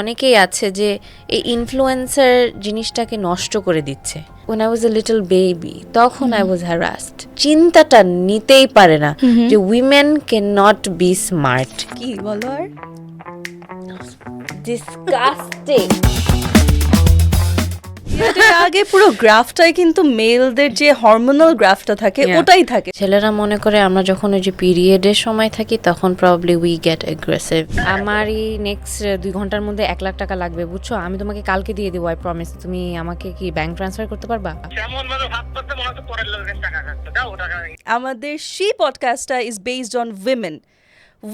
অনেকেই আছে যে এই ইনফ্লুয়েন্সার জিনিসটাকে নষ্ট করে দিচ্ছে। when I was a little baby তখন I was harassed, চিন্তাটা নিতেই পারে না যে women cannot be smart। কি বলো আর disgusting। এর আগে পুরো গ্রাফটাই কিন্তু মেলদের যে হরমোনাল গ্রাফটা থাকে ওটাই থাকে। ছেলেরা মনে করে আমরা যখন ওই যে পিরিয়ডের সময় থাকি তখন প্রবাবলি উই গেট অ্যাগ্রেসিভ। আমারই নেক্সট 2 ঘন্টার মধ্যে 1 লাখ টাকা লাগবে, বুঝছো? আমি তোমাকে কালকে দিয়ে দেবো, আই প্রমিস। তুমি আমাকে কি ব্যাংক ট্রান্সফার করতে পারবা? আমাদের সেই পডকাস্টটা ইজ বেসড অন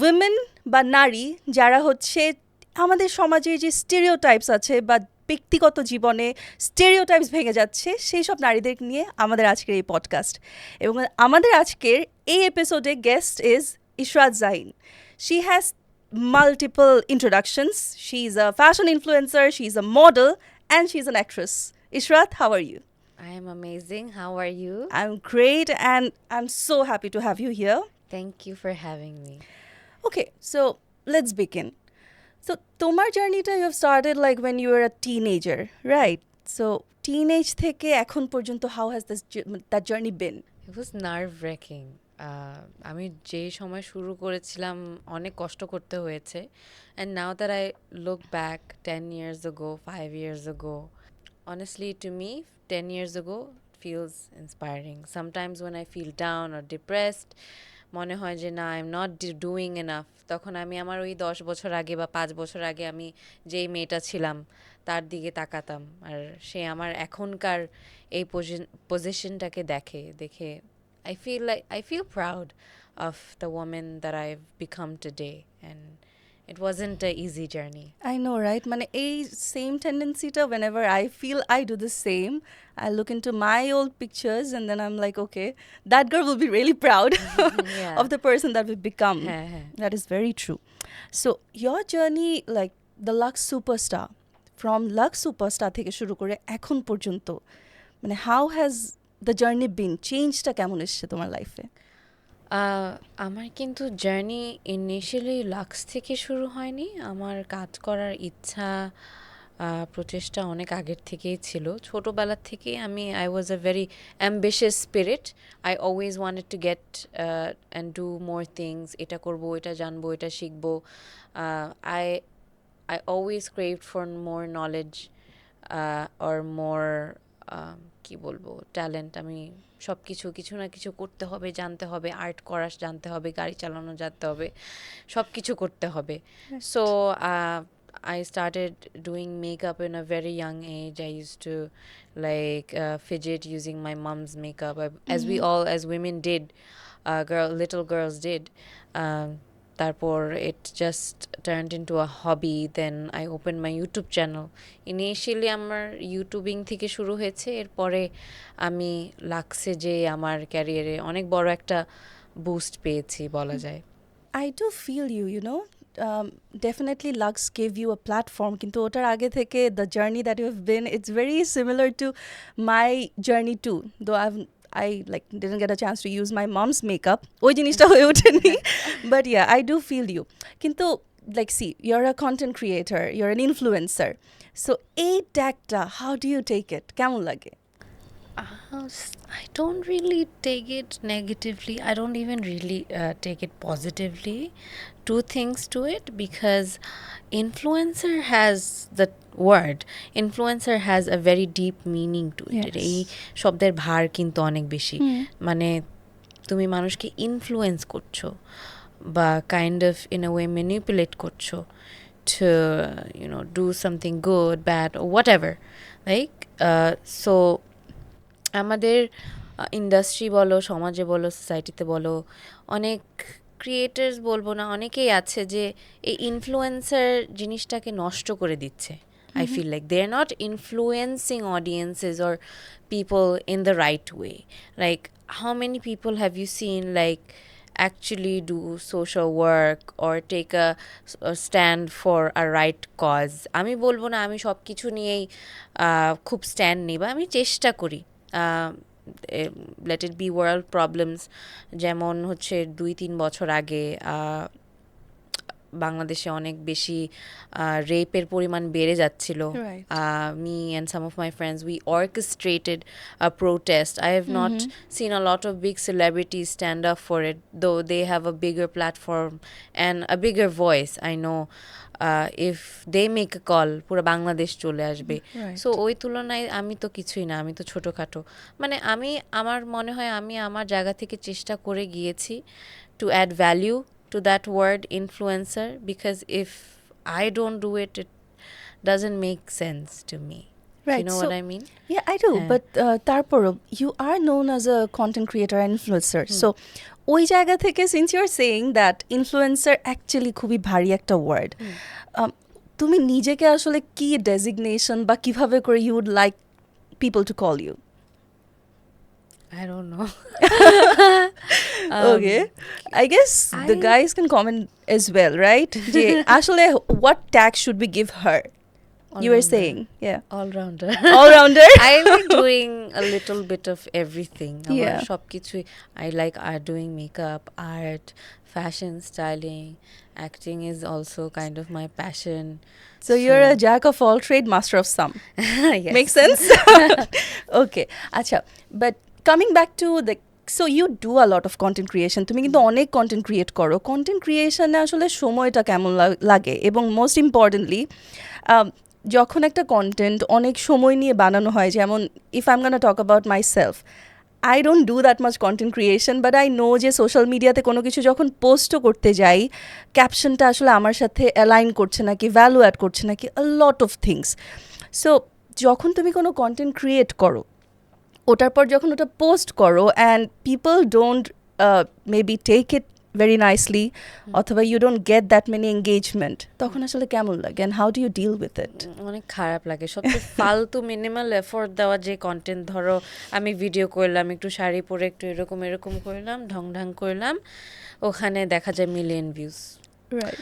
উইমেন বা নারী যারা হচ্ছে আমাদের সমাজে যে স্টেরিওটাইপস আছে বা ব্যক্তিগত জীবনে স্টেরিওটাইপস ভেঙে যাচ্ছে সেই সব নারীদের নিয়ে আমাদের আজকের এই পডকাস্ট। এবং আমাদের আজকের এই এপিসোডে guest is Ishrat Jahin. She has multiple introductions. She's a fashion influencer, she's a model, and she's an actress. Ishrat, how are you? I am amazing. How are you? I'm great and I'm so happy to have you here. Thank you for having me. Okay, so let's begin. So, tomar journey ta you have started like when you were a teenager, right? So, teenage থেকে এখন পর্যন্ত how has that journey been? It was nerve-wracking. আমি যে সময় শুরু করেছিলাম অনেক কষ্ট করতে হয়েছে, and now that I look back 10 years ago, 5 years ago, honestly to me 10 years ago feels inspiring. Sometimes when I feel down or depressed, মনে হয় যে না, I'm not doing enough, তখন আমি আমার ওই 10 বছর আগে বা 5 বছর আগে আমি যেই মেয়েটা ছিলাম তার দিকে তাকাতাম, আর সে আমার এখনকার এই পজিশনটাকে দেখে I feel proud of the woman that I've become today, and it wasn't an easy journey. I know, right? মানে এই same tendency টা whenever I feel I do the same. I look into my old pictures and then I'm like, okay, that girl will be really proud Yeah. of the person that we've become. হ্যাঁ। That is very true. So your journey, like the Lux Superstar, from Lux Superstar থেকে শুরু করে এখন পর্যন্ত, মানে how has the journey been? চেঞ্জটা কেমন এসেছে তোমার লাইফে? আমার কিন্তু জার্নি ইনিশিয়ালি লাক্স থেকে শুরু হয়নি। আমার কাজ করার ইচ্ছা, প্রচেষ্টা অনেক আগের থেকেই ছিল। ছোটোবেলার থেকেই I was a very ambitious spirit. I always wanted to get and do more things. এটা করবো, এটা জানবো, এটা শিখবো। I I always craved for more knowledge or more কি বলবো, ট্যালেন্ট। আমি সব কিছু না কিছু করতে হবে, জানতে হবে, আর্ট করা জানতে হবে, গাড়ি চালানো জানতে হবে, সব কিছু করতে হবে। So I started doing makeup in a very young age. I used to fidget using my mom's makeup, as we all as women did, little girls did. তারপর it just turned into a hobby. Then I opened my YouTube channel. Initially আমার YouTubing থেকে শুরু হয়েছে, এরপরে আমি লাক্সে যে আমার ক্যারিয়ারে অনেক বড় একটা বুস্ট পেয়েছি বলা যায়। I do feel you, you know. Definitely Lux gave you a platform, কিন্তু ওটার আগে থেকে the journey that you have been, it's very similar to my journey too, though I like didn't get a chance to use my mom's makeup. ওই জিনিসটা হয়ে ওঠেনি, but yeah, I do feel you. কিন্তু like see, you're a content creator, you're an influencer. So এই tagটা, how do you take it? কেমন লাগে? I don't really take it negatively. I don't even really take it positively. Two things to it, because influencer has the word. Influencer has a very deep meaning to it. এই শব্দের ভার কিন্তু অনেক বেশি। মানে তুমি মানুষকে ইনফ্লুয়েন্স করছো বা kind of in a way manipulate করছো to do something good, bad, or whatever. So আমাদের ইন্ডাস্ট্রি বলো, সমাজে বলো, সোসাইটিতে বলো, অনেক ক্রিয়েটার্স বলবো না, অনেকেই আছে যে এই ইনফ্লুয়েন্সার জিনিসটাকে নষ্ট করে দিচ্ছে। I feel like they're not influencing audiences or people in the right way. Like, how many people have you seen actually do social work or take a stand for a right cause? আমি বলবো না আমি সব কিছু নিয়েই খুব stand নিই, বা আমি চেষ্টা করি। let it be world problems, যেমন হচ্ছে 2-3 বছর আগে বাংলাদেশে অনেক বেশি রেপের পরিমাণ বেড়ে যাচ্ছিল, Right. me and some of my friends, we orchestrated a protest. I have not seen a lot of big celebrities stand up for it, though they have a bigger platform and a bigger voice. I know if they make a call পুরো বাংলাদেশ চলে আসবে। Right. So ওই তুলনায় আমি তো কিছুই না, আমি তো ছোটোখাটো। মানে আমি আমার মনে হয় আমি আমার জায়গা থেকে চেষ্টা করে গিয়েছি to add value to that word influencer, because if I don't do it, it doesn't make sense to me. Right. You know So, what I mean? yeah, I do. হ্যাঁ। But তারপরও you are known as a content creator and influencer. So ওই জায়গা থেকে since you're saying that influencer actually খুবই ভারী একটা word, তুমি নিজেকে আসলে কি designation বা কিভাবে করে you would like people to call you? I don't know. Okay. I guess the guys can comment as well, right? যে আসলে what tag should we give her? You were saying, yeah. All-rounder. All-rounder. I like doing a little bit of everything. Yeah. সবকিছুই I like doing makeup, art, fashion, styling. Acting is also kind of my passion. So you're a jack of all trade, master of some. Yes. Makes sense? Okay. Acha, but coming back to the, so you do a lot of content creation. তুমি কিন্তু অনেক content create করো. Content creation এ আসলে সময়টা কেমন লাগে, এবং most importantly যখন একটা কন্টেন্ট অনেক সময় নিয়ে বানানো হয়, যেমন if I'm gonna talk about myself, I don't do that much content creation, but I know যে সোশ্যাল মিডিয়াতে কোনো কিছু যখন পোস্টও করতে যাই, ক্যাপশনটা আসলে আমার সাথে অ্যালাইন করছে নাকি, ভ্যালু অ্যাড করছে নাকি, a lot of things. So যখন তুমি কোনো কন্টেন্ট ক্রিয়েট করো, ওটার পর যখন ওটা পোস্ট করো and people don't maybe take it very nicely, অথবা you don't get that many engagement, তখন আসলে কেমন লাগে and how do you deal with it? অনেক খারাপ লাগে। সবচেয়ে ফালতু মিনিমাল এফোর্ট দেওয়া যে কন্টেন্ট, ধরো আমি ভিডিও করলাম, একটু শাড়ি পরে একটু এরকম এরকম করলাম, ঢং ঢং করলাম, ওখানে দেখা যায় million views. Right.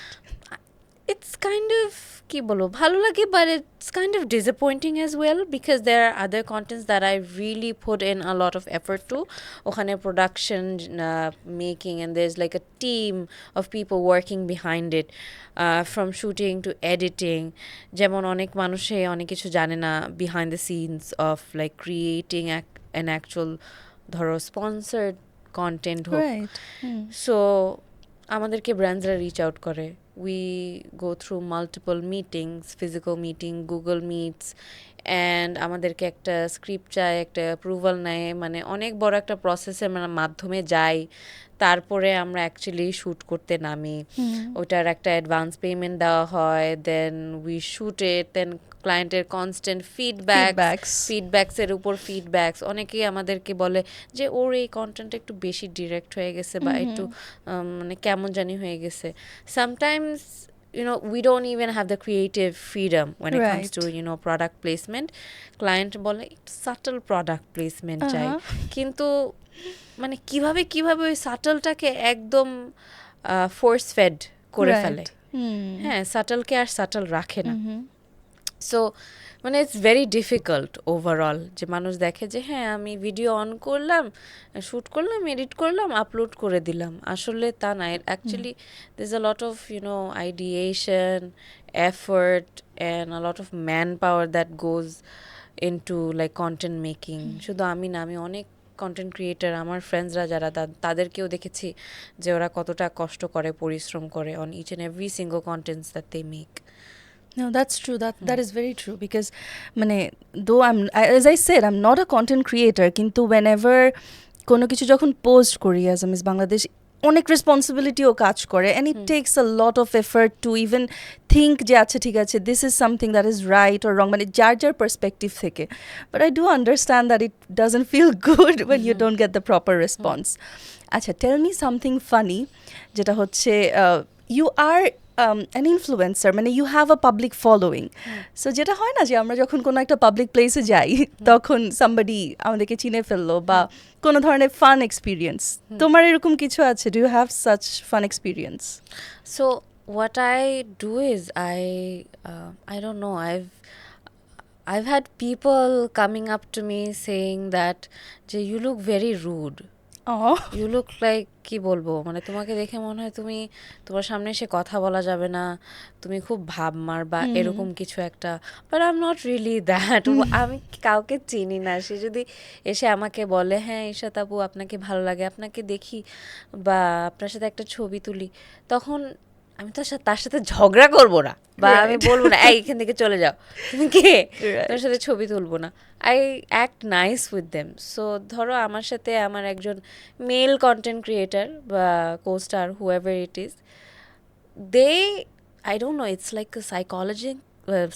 It's kind of কি বলবো, ভালো লাগে, but it's kind of disappointing as well, because there are other contents that I really put in a lot of effort to. ওখানে production, making, and there's like a team of people working behind it, from shooting to editing. যেমন অনেক মানুষে অনেক কিছু জানে না behind the scenes of like creating an actual ধরো sponsored content হোক। Right. So আমাদেরকে ব্র্যান্ডসরা রিচ আউট করে, we go through multiple meetings, physical meeting, Google Meets, and আমাদেরকে একটা স্ক্রিপ্ট চায়, একটা অ্যাপ্রুভাল নেয়, মানে অনেক বড় একটা প্রসেসের মাধ্যমে যাই, তারপরে আমরা অ্যাকচুয়ালি শ্যুট করতে নামি। ওটার একটা অ্যাডভান্স পেমেন্ট দেওয়া হয়, দেন উই শ্যুট ইট, দেন ক্লায়েন্টের কনস্ট্যান্ট ফিডব্যাকসের উপর ফিডব্যাকস। অনেকেই আমাদেরকে বলে যে ওর এই কন্টেন্ট একটু বেশি ডিরেক্ট হয়ে গেছে, বা একটু মানে কেমন জানি হয়ে গেছে। Sometimes you know, we don't even have the creative freedom when it comes to, you know, product placement. Client বলে subtle product placement চাই, কিন্তু মানে কিভাবে ওই সাটলটাকে একদম ফোর্স ফেড করে ফেলে। হ্যাঁ, সাটলকে আর সাটল রাখে না। সো মানে ইটস ভেরি ডিফিকাল্ট ওভারঅল, যে মানুষ দেখে যে হ্যাঁ আমি ভিডিও অন করলাম, শ্যুট করলাম, এডিট করলাম, আপলোড করে দিলাম। আসলে তা না, actually there is a lot of you know ideation, effort and a lot of man power that goes into like content making. শুধু আমি না, আমি অনেক কন্টেন্ট ক্রিয়েটার, আমার ফ্রেন্ডসরা যারা, তাদেরকেও দেখেছি যে ওরা কতটা কষ্ট করে, পরিশ্রম করে on each and every single contents that they make. No, that's true. That is very true, because মানে though as I said, I'm not a content creator, কিন্তু whenever কোনো কিছু যখন পোস্ট করি as a Miss Bangladesh, অনেক রেসপন্সিবিলিটিও কাজ করে, and it takes a lot of effort to even think যে আচ্ছা ঠিক আছে, this is something that is right or wrong, মানে যার perspective থেকে. But I do understand that it doesn't feel good when you don't get the proper response. আচ্ছা, tell me something funny, যেটা হচ্ছে you are an influencer, মানে you have a public following. So যেটা হয় না যে আমরা যখন কোনো একটা পাবলিক প্লেসে যাই, তখন somebody আমাদেরকে চিনে ফেললো, বা কোনো ধরনের ফান এক্সপিরিয়েন্স, তোমার এরকম কিছু আছে? Do you have such fun experience? So what I do is I don't know, I've had people coming up to me saying that you look very rude. You look like কি বলবো, মানে তোমাকে দেখে মনে হয় তুমি, তোমার সামনে এসে কথা বলা যাবে না, তুমি খুব ভাবমার বা এরকম কিছু একটা, but I am not really that. আমি কাউকে চিনি না, সে যদি এসে আমাকে বলে হ্যাঁ ইশরাত আপু আপনাকে ভালো লাগে, আপনাকে দেখি বা আপনার সাথে একটা ছবি তুলি, তখন আমি তো তার সাথে ঝগড়া করবো না, বা আমি বলবো না এই এখান থেকে চলে যাও, তুমি কে, তোমার সাথে ছবি তুলবো না। I act nice with them. So ধরো আমার সাথে আমার একজন মেল কন্টেন্ট ক্রিয়েটার বা co-star whoever it is, they, I don't know, it's like a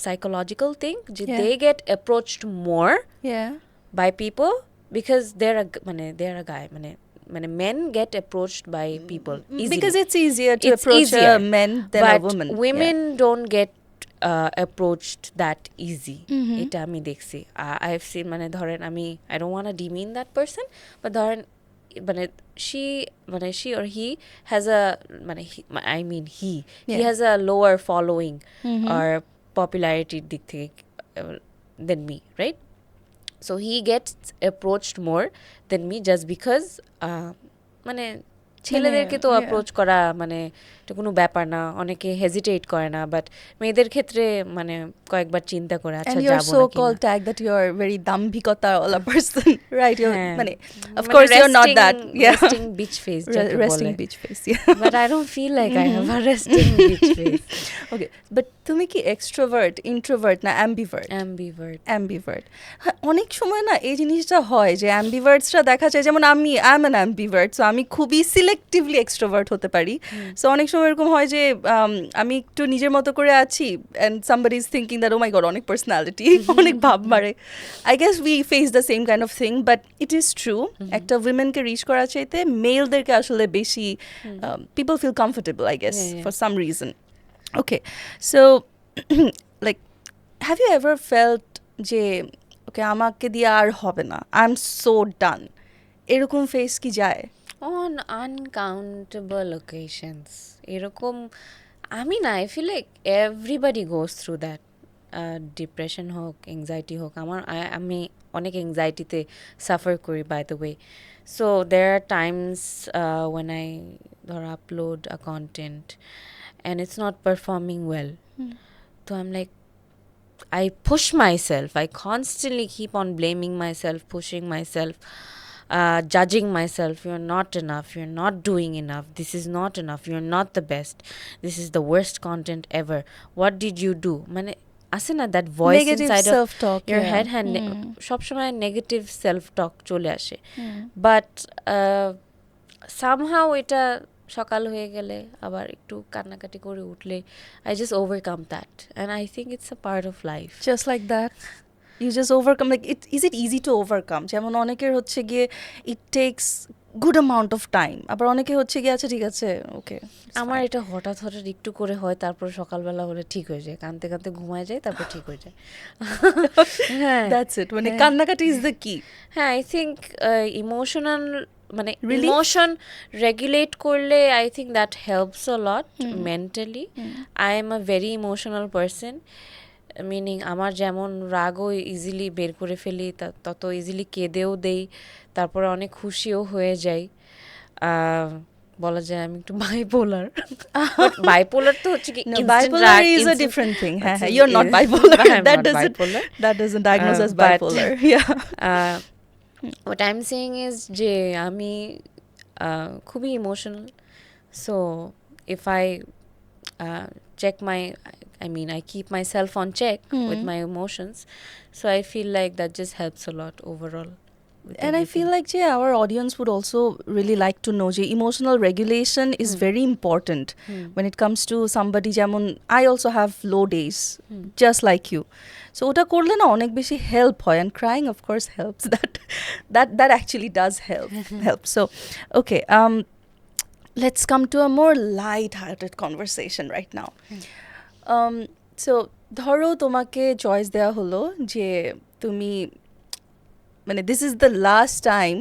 psychological thing, they get approached more by people because they're a guy, মানে men get approached by people easily because it's easier to approach a man than a woman, but women don't get approached that easy. এটা আমি দেখছি, I've seen, মানে ধরেন আমি I don't want to demean that person, but ধরেন মানে she or he has a he has a lower following or popularity দিক থেকে than me, right? So he gets approached more than me just because মানে ছেলেদেরকে তো approach করা মানে এটা কোনো ব্যাপার না, অনেকে হেজিটেট করে না, বাট মেয়েদের ক্ষেত্রে মানে কয়েকবার চিন্তা করে আচ্ছা and you're যাবো so নাকি called না। tag that you're very dambhikota all a person, right? You're হ্যাঁ, মানে of মানে course you're not that, resting beach face যাকে resting বলে, beach face, yeah. but I don't feel like I have a resting beach face. Okay, but তুমি কি extrovert, introvert না ambivert? Ambivert. হ্যাঁ, অনেক সময় না এই জিনিসটা হয় যে অ্যাম্বিভার্টসরা দেখা যায়, যেমন আমি আই এম অ্যান অ্যাম্বিভার্ট, সো আমি খুবই সিলেক্টিভলি এক্সট্রোভার্ট হতে পারি। সো অনেক সময় এরকম হয় যে আমি একটু নিজের মতো করে আছি and somebody is thinking that oh my God অনেক পার্সোনালিটি, অনেক ভাব মারে। I guess we face the same kind of thing, but it is true একটা উইমেনকে রিচ করার চাইতে মেলদেরকে আসলে বেশি people feel comfortable I guess for some reason. Okay, so like have you ever felt যে ওকে আমাকে দিয়ে আর হবে না, আই এম সো ডান, এরকম ফেস কি যায়? On uncountable occasions এরকম, আমি না, I feel like everybody goes through that, depression হোক, এংজাইটি হোক, আমি অনেক এংজাইটিতে সাফার করি by the way. So there are times when I ধর upload a content and it's not performing well, so I'm like, I push myself, I constantly keep on blaming myself, pushing myself, judging myself, you're not enough, you're not doing enough, this is not enough, you're not the best, this is the worst content ever, what did you do, মানে আছে না that voice Negative inside of self-talk, your yeah. head, হ্যাঁ, সবসময় negative self টক চলে আসে, but somehow এটা সকাল হয়ে গেলে আবার একটু কান্নাকাটি করে উঠলে I just overcome that, and I think it's a part of life. Just like that you just overcome, like is it easy to overcome? যেমন অনেকের হচ্ছে গিয়ে it takes good amount of time, আবার অনেকে হচ্ছে গিয়ে আচ্ছা ঠিক আছে ওকে। আমার এটা হঠাৎ হঠাৎ একটু করে হয়, তারপর সকালবেলা হলে ঠিক হয়ে যায়, কাঁদতে কাঁদতে ঘুমায় যায়, তারপর ঠিক হয়ে যায়। হ্যাঁ, দ্যাটস ইট, মানে কান্নাকাটি ইজ দ্য কি। হ্যাঁ, আই থিঙ্ক ইমোশনাল মানে ইমোশন রেগুলেট করলে I think that helps a lot mentally. I am a very emotional person, meaning আমার যেমন রাগও ইজিলি বের করে ফেলি, তত ইজিলি কেঁদেও দেই, তারপরে অনেক খুশিও হয়ে যাই। বলা যায় আমি একটু বাইপোলার। বাইপোলার তো হচ্ছে কি, bipolar is a different thing. You're not bipolar. That doesn't diagnose as bipolar. Yeah. What I'm saying is যে আমি খুবই emotional, so if I check my, I keep myself on check with my emotions, so I feel like that just helps a lot overall. And I feel like our audience would also really like to know যে emotional regulation is very important when it comes to somebody, যেমন I also have low days just like you, so ওটা করলে না অনেক বেশি help হয়, and crying of course helps, that actually does help. So okay, let's come to a more light-hearted conversation right now. So ধরো তোমাকে choice দেওয়া হলো যে তুমি মানে this is the last time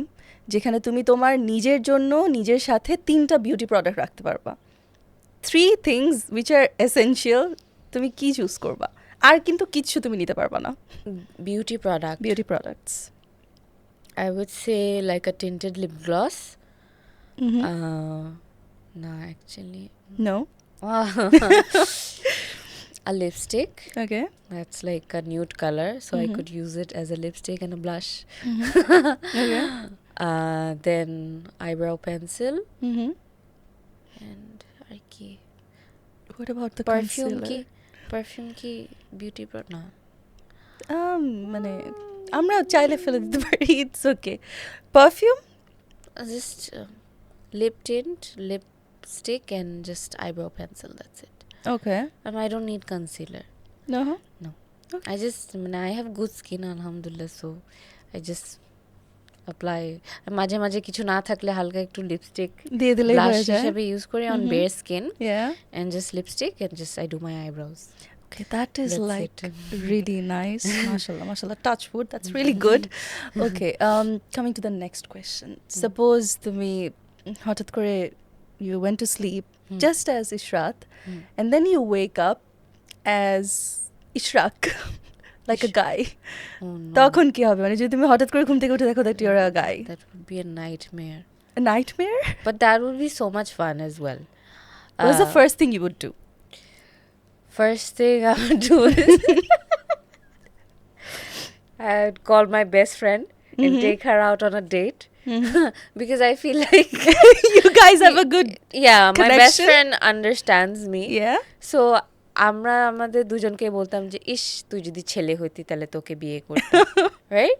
যেখানে তুমি তোমার নিজের জন্য নিজের সাথে 3টা বিউটি প্রোডাক্ট রাখতে পারবা, 3 থিংস উইচ আর এসেনশিয়াল, তুমি কি চুজ করবা? আর কিন্তু কিচ্ছু তুমি নিতে পারবা না। Beauty products I would say like a tinted lip gloss. No, actually. No. A lipstick. Okay. That's like a nude color, so I could use it as a lipstick and a blush. Okay. Then eyebrow pencil and ki What about the perfume concealer? ki beauty product না মানে আমরা চাইলে ফেলে দিতে পারি, it's okay. Perfume? just lip tint, lipstick and just eyebrow pencil, that's it. Okay. And I don't need concealer. No. I just I have good skin alhamdulillah, so I just apply. মাঝে মাঝে কিছু না থাকলে হালকা একটু lipstick দিয়ে দিলেই হয়ে যায়। হিসেবে ইউজ করি on bare skin. Yeah. And just lipstick and just I do my eyebrows. Okay, that is That's like it. really nice. Mashallah, touch wood. That's really good. Okay, coming to the next question. Suppose তুমি হঠাৎ করে you went to sleep just as Israt, and then you wake up as Ishraq, like a guy. Oh no. তখন কি হবে? মানে যদি তুমি হঠাৎ করে ঘুম থেকে উঠে দেখো that you're a guy. That would be a nightmare. A nightmare? But that would be so much fun as well. What's the first thing you would do? First thing I would do is I'd call my best friend and take her out on a date. Because I feel like You guys have a good yeah, my best connection? friend understands me. Yeah. So আমরা আমাদের দুজনকে বলতাম যে ইস তুই যদি ছেলে হইতি তাহলে তোকে বিয়ে করতাম, right?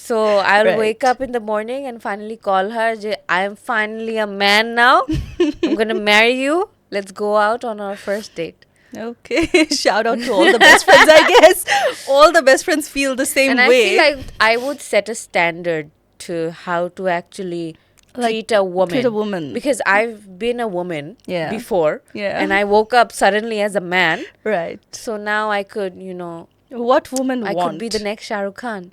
So I'll Right. wake up in the morning and finally call her যে I am finally a man now. I'm going to marry you. Let's go out on our first date. Okay, shout out to all the best friends, I guess. All the best friends feel the same And way. I feel like I would set a standard to how to actually treat a woman. Treat a woman. Because I've been a woman Yeah. before. Yeah. And I woke up suddenly as a man. Right. So now I could, What woman I want? could be the next Shah Rukh Khan.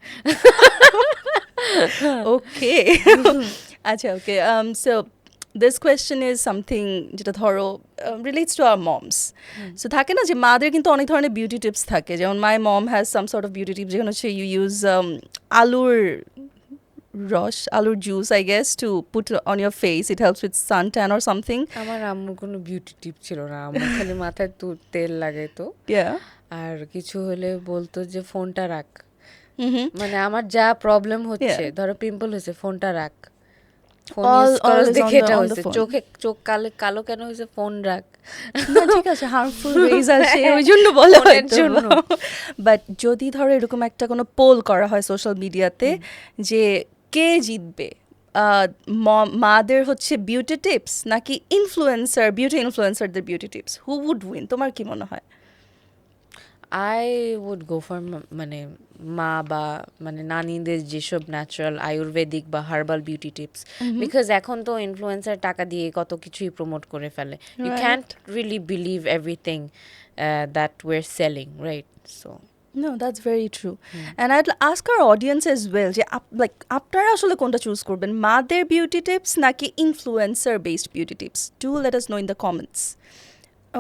Okay. Acha, okay. So this question is something যেটা ধরো relates to our moms. So থাকে না যে মাদের কিন্তু অনেক ধরনের beauty tips থাকে, যেমন my mom has some sort of beauty tips যেখানে হচ্ছে you use আলুর juice, I guess, to put on your face. It helps with suntan or something. আমার আম্মুর কোনো বিউটি টিপ ছিল না, আম্মু খালি মাথায় তেল লাগাইতো Yeah. আর কিছু হলে বলতো যে ফোনটা রাখ। মানে আমার যা প্রবলেম হচ্ছে, ধরো পিম্পল হয়েছে, ফোনটা রাখ, ফোন ইউজ করো দেখে এটা হয়েছে, চোখ কালো কেন হয়েছে, ফোন রাখ। না ঠিক আছে, হার্মফুল রেজ আসে ওই জন্য বলা হয় জন্য। বাট যদি ধরো এরকম একটা কোনো পোল করা হয় সোশ্যাল মিডিয়াতে যে কে জিতবে, মাদের হচ্ছে বিউটি টিপস নাকি বিউটি ইনফ্লুয়েন্সারদের beauty tips, who would win, তোমার কি মনে হয়? I would go for মানে মা বা মানে নানিদের যেসব ন্যাচারাল আয়ুর্বেদিক বা হার্বাল বিউটি টিপস, বিকজ এখন তো ইনফ্লুয়েন্সার টাকা দিয়ে কত কিছুই প্রমোট করে ফেলে, you can't really believe everything that we're selling, right? So No, that's very true. And I'd ask our audience as well, যে আপনারা আসলে কোনটা চুজ করবেন, মাদের বিউটি টিপস নাকি influencer based beauty tips? Do let us know in the comments.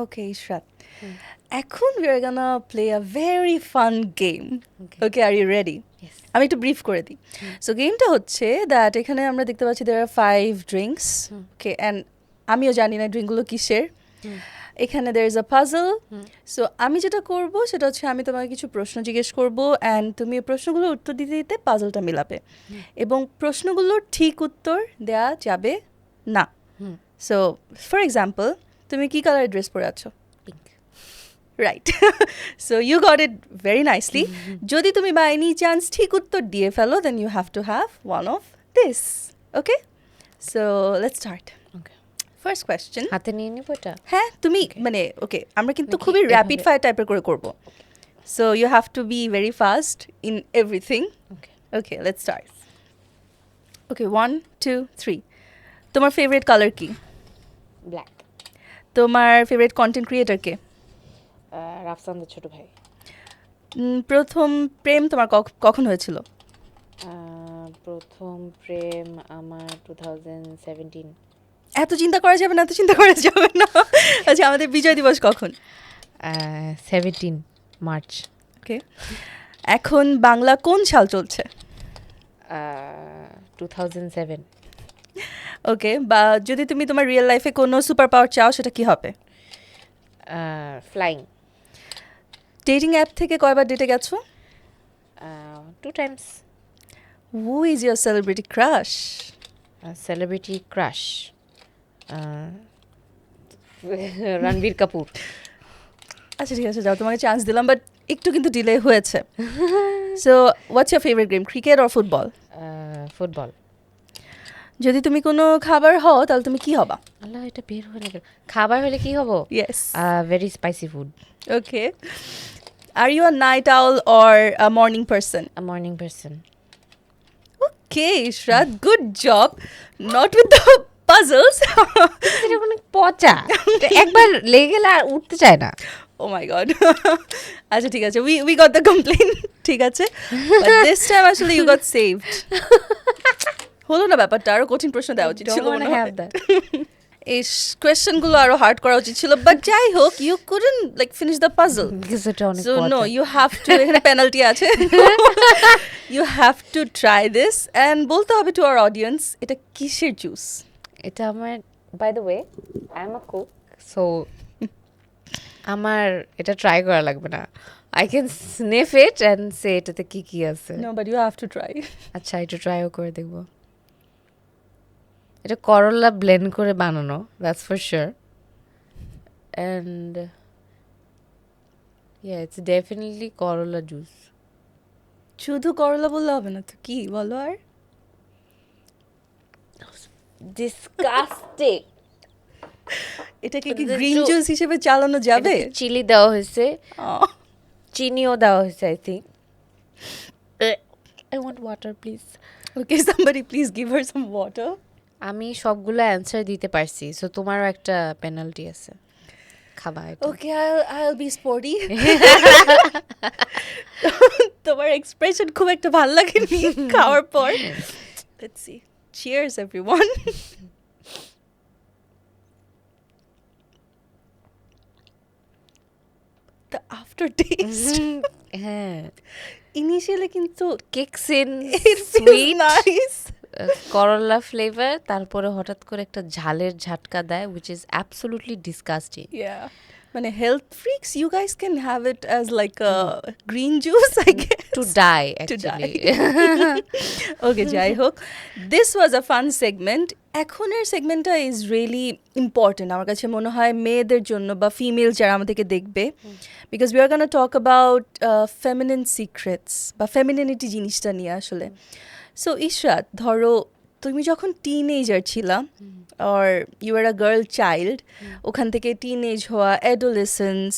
Okay, Israt. এখন we are gonna play a very fun game. Okay, are you ready? Yes. আমি একটু ব্রিফ করে দিই। সো গেমটা হচ্ছে দ্যাট এখানে আমরা দেখতে পাচ্ছি there are 5 drinks. Okay, and আমিও জানি না ড্রিঙ্কগুলো কিসের। এখানে there is a puzzle. So আমি যেটা করব সেটা হচ্ছে আমি তোমাকে কিছু প্রশ্ন জিজ্ঞেস করব অ্যান্ড তুমি প্রশ্নগুলোর উত্তর দিতে দিতে পাজলটা মিলাবে, এবং প্রশ্নগুলোর ঠিক উত্তর দেয়া যাবে না। সো ফর এক্সাম্পল, তুমি কি কালারের ড্রেস পরে আছো? Right. So you got it very nicely. যদি তুমি বাই এনি চান্স ঠিক উত্তর দিয়ে ফেলো then you have to have one of this. Okay, so let's start. First question, হাতে নিয়ে নিব এটা? হ্যাঁ তুমি মানে ওকে, আমরা কিন্তু খুবই র্যাপিড ফায়ার টাইপের করে করব, so you have to be very fast in everything. Okay, let's start. Okay, 1 2 3। তোমার ফেভারিট কালার কি? ব্ল্যাক। তোমার ফেভারিট কন্টেন্ট ক্রিয়েটর কে? রাফসানদের ছোট ভাই। প্রথম প্রেম তোমার কখন হয়েছিল? প্রথম প্রেম আমার 2017। এত চিন্তা করা যাবে না, এত চিন্তা করা যাবে না। আচ্ছা, আমাদের বিজয় দিবস কখন? 17 মার্চ। ওকে, এখন বাংলা কোন সাল চলছে? 2007। ওকে, বা যদি তুমি তোমার রিয়েল লাইফে কোনো সুপার পাওয়ার চাও সেটা কি হবে? ফ্লাইং। ডেটিং অ্যাপ থেকে কয়বার ডেটে গেছো? 2 times. Who is your celebrity crush? Celebrity crush. Ranbir Kapoor. আচ্ছা ঠিক আছে, যাও, তোমাকে চান্স দিলাম, বাট একটু কিন্তু ডিলে হয়েছে। So what's your favourite game, cricket or football? Football. যদি তুমি কোনো খাবার হও তাহলে তুমি কি হবা? আল্লাহ, এটা বের হয়ে গেল। খাবার হলে কি হবো? Yes. Very spicy food. Okay, are you a night owl or a morning person? A morning person. Okay Ishrat, good job, not with the puzzles. এটা কোনো পচা, একবার লেগে গেলে আর উঠতে চায় না। ও মাই গড। আচ্ছা ঠিক আছে, উই গট দ্য কমপ্লেন, ঠিক আছে, বাট দিস টাইম আসলে ইউ গট সেভড। হলো না ব্যাপারটা, আরো কঠিন প্রশ্ন দেওয়া উচিত ছিল মনে হয়। এই কোয়েশ্চেনগুলো আরো হার্ড করা উচিত ছিল, বাট যাই হোক, you couldn't like finish the puzzle. So no, you have to, এখানে পেনাল্টি আছে, you have to try this and বলতে হবে টু আওয়ার অডিয়েন্স এটা কিসের জুস। এটা আমার, by the way, I am a cook, so আমার এটা ট্রাই করা লাগবে না। I can sniff it and say এটাতে কি কি আছে। No, but you have to try. আচ্ছা, একটু ট্রাইও করে দেখবো। এটা করলা ব্লেন্ড করে বানানো, that's for sure, and yeah, it's definitely করলা জুস। শুধু করলা বললে হবে না তো, কি বলো আর? ডিসকাস্টিং। এটাকে কি গ্রিন জুস হিসেবে চালানো যাবে? চিলি দেওয়া হয়েছে, চিনিও দেওয়া হয়েছে, I think. I want water please. Okay, somebody please give her some water. আমি সবগুলো অ্যান্সার দিতে পারছি, সো তোমারও একটা পেনাল্টি আছে, খাবা এটা। Okay, I'll be sporty. তোমার এক্সপ্রেশন খুব একটা ভালো লাগেনি খাওয়ার পর। Let's see. Cheers everyone. The aftertaste. হ্যাঁ, Initially কিন্তু kicks in, it feels nice. করলা ফ্লেভার, তারপরে হঠাৎ করে একটা ঝালের ঝাটকা দেয়, which is absolutely disgusting. Yeah. মানে health freaks, you guys can have it as like a green juice, I guess. To die, To actually. Okay, যাই হোক, this was a fun segment. এখনের সেগমেন্টটা ইজ রিয়েলি ইম্পর্টেন্ট আমার কাছে মনে হয় মেয়েদের জন্য বা ফিমেল যারা আমাদেরকে দেখবে, because we are gonna talk about feminine secrets বা ফেমিনিনিটি জিনিসটা নিয়ে আসলে। সো ইশরাত, ধরো তুমি যখন টিনেজার ছিলা or you are a girl child, ওখান থেকে টিনেজ হওয়া, অ্যাডোলেসেন্স,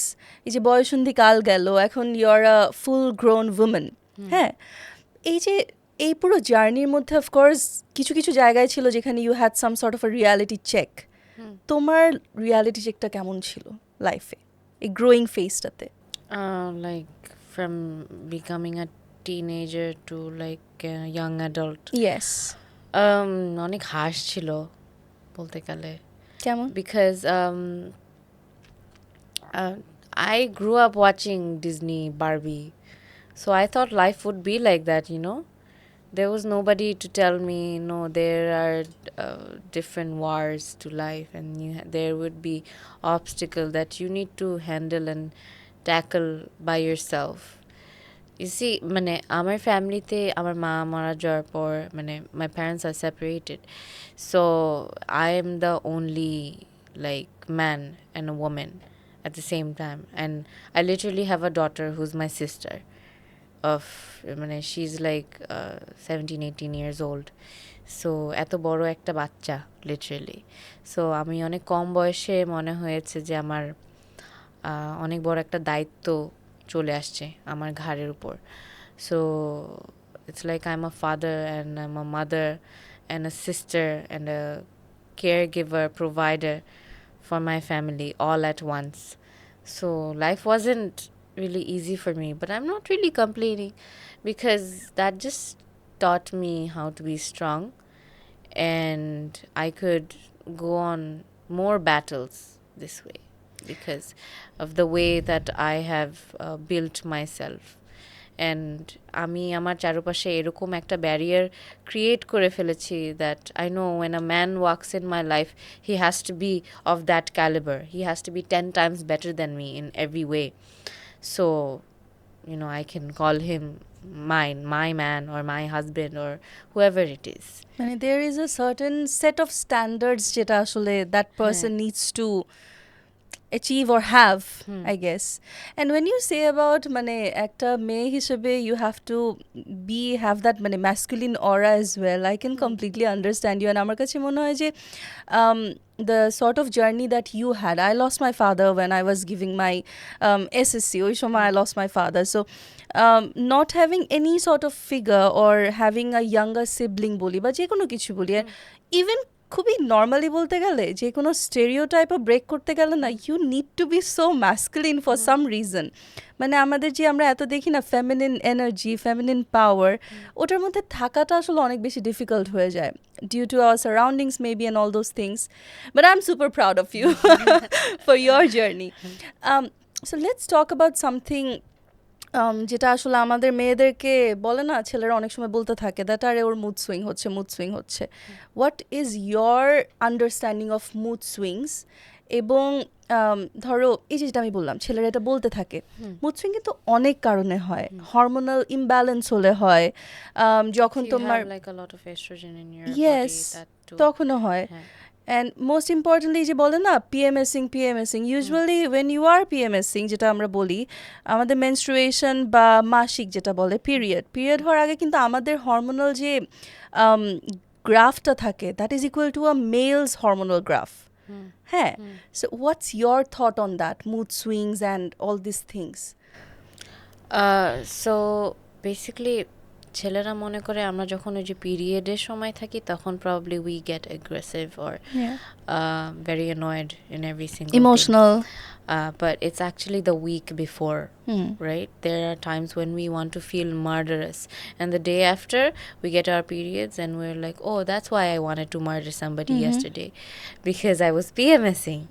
এই যে বয়সন্ধিকাল গেল, এখন you are a full grown women. হ্যাঁ, এই যে এই পুরো জার্নির মধ্যে অফকোর্স কিছু কিছু জায়গায় ছিল যেখানে you had some sort of a reality check. তোমার রিয়ালিটি চেকটা কেমন ছিল লাইফে এই গ্রোয়িং ফেজটাতে? Like from becoming a teenager to like a young adult. Yes. অনেক হার্শ ছিল বলতে গেলে, কেমন? because I grew up watching Disney, Barbie, so I thought life would be like that, you know. There was nobody to tell me, no, there are different wars to life, and there would be obstacle that you need to handle and tackle by yourself. You see, মানে আমার ফ্যামিলিতে আমার মা মারা যাওয়ার পর মানে my parents are separated, so I am the only like man and a woman at the same time, and I literally have a daughter who's my sister of মানে she's like 17-18 years old, so এত বড় একটা বাচ্চা literally. So আমি অনেক কম বয়সে মনে হয়েছে যে আমার অনেক বড় একটা দায়িত্ব চলে আসছে আমার ঘাড়ের উপর। So it's like I am a father and I am a mother and a sister and a care giver, provider for my family all at once. So life wasn't really easy for me, but I'm not really complaining because that just taught me how to be strong, and I could go on more battles this way because of the way that I have built myself and আমি আমার চারপাশে এরকম একটা barrier create করে ফেলেছি that I know when a man walks in my life he has to be of that caliber, he has to be 10 times better than me in every way, so I can call him my man or my husband or whoever it is. মানে there is a certain set of standards যেটা আসলে that person needs to achieve or have, I guess. And when you say about মানে একটা মেয়ে হিসেবে you have to have that মানে masculine aura as well, I can completely understand you. And আমার কাছে মনে হয় যে the sort of journey that you had, I lost my father when I was giving my SSC, ওই সময় I lost my father, so not having any sort of figure or having a younger sibling বলি বা যে কোনো কিছু বলি, even খুবই normally বলতে গেলে যে কোনো স্টেরিওটাইপও ব্রেক করতে গেলে না you need to be so masculine for some reason, মানে আমাদের যে আমরা এত দেখি না ফেমিনিন এনার্জি, ফেমিনিন পাওয়ার, ওটার মধ্যে থাকাটা আসলে অনেক বেশি ডিফিকাল্ট হয়ে যায় due to our surroundings maybe and all those things, but I am super proud of you for your journey. So let's talk about something যেটা আসলে আমাদের মেয়েদেরকে বলে না, ছেলেরা অনেক সময় বলতে থাকে দ্যাট আরে ওর মুড সুইং হচ্ছে। What is your understanding of mood swings? এবং ধরো এই যেটা আমি বললাম ছেলেরা এটা বলতে থাকে, মুড সুইং কিন্তু অনেক কারণে হয়, হরমোনাল ইমব্যালেন্স হলে হয়, যখন তোমার ইয়েস তখনও হয়, and most importantly যে বলে না PMSing usually when you are PMSing যেটা আমরা বলি আমাদের menstruation বা মাসিক যেটা বলে পিরিয়ড হওয়ার আগে কিন্তু আমাদের হরমোনাল যে গ্রাফটা থাকে that is equal to a male's hormonal graph. হ্যাঁ, so what's your thought on that, mood swings and all these things? So basically ছেলেরা মনে করে আমরা যখন ওই যে পিরিয়ডের সময় থাকি তখন probably we get aggressive or very annoyed in every single emotional thing. But it's actually the week before, right? There are times when we want to feel murderous, and the day after we get our periods and we're like, oh, that's why I wanted to murder somebody yesterday, because I was PMSing.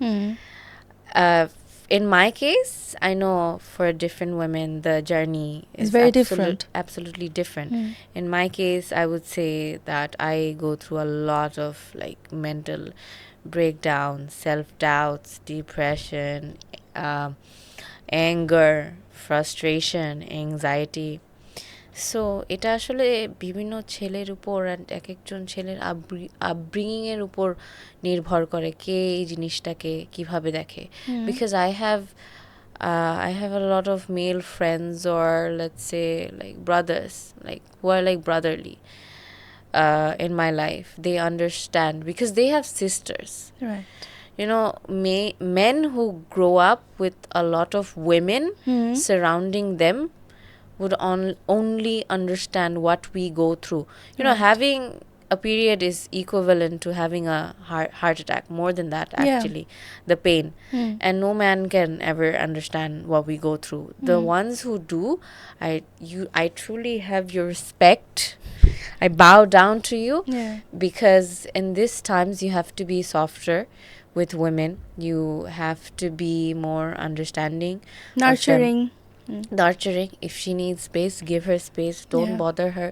In my case, I know for different women the journey is very different. Absolutely different. In my case, I would say that I go through a lot of like mental breakdowns, self-doubts, depression, anger, frustration, anxiety. So এটা আসলে বিভিন্ন ছেলের উপর and এক একজন ছেলের আপব্রিঙিংয়ের উপর নির্ভর করে কে এই জিনিসটাকে কিভাবে দেখে, because I have a lot of male friends or let's say like brothers like who are like brotherly in my life. They understand because they have sisters, right? Men who grow up with a lot of women surrounding them would only understand what we go through. Having a period is equivalent to having a heart attack, more than that actually, the pain. And no man can ever understand what we go through. The ones who do, I truly have your respect. I bow down to you, because in these times you have to be softer with women. You have to be more understanding, nurturing. If she needs space, give her space. Don't bother her.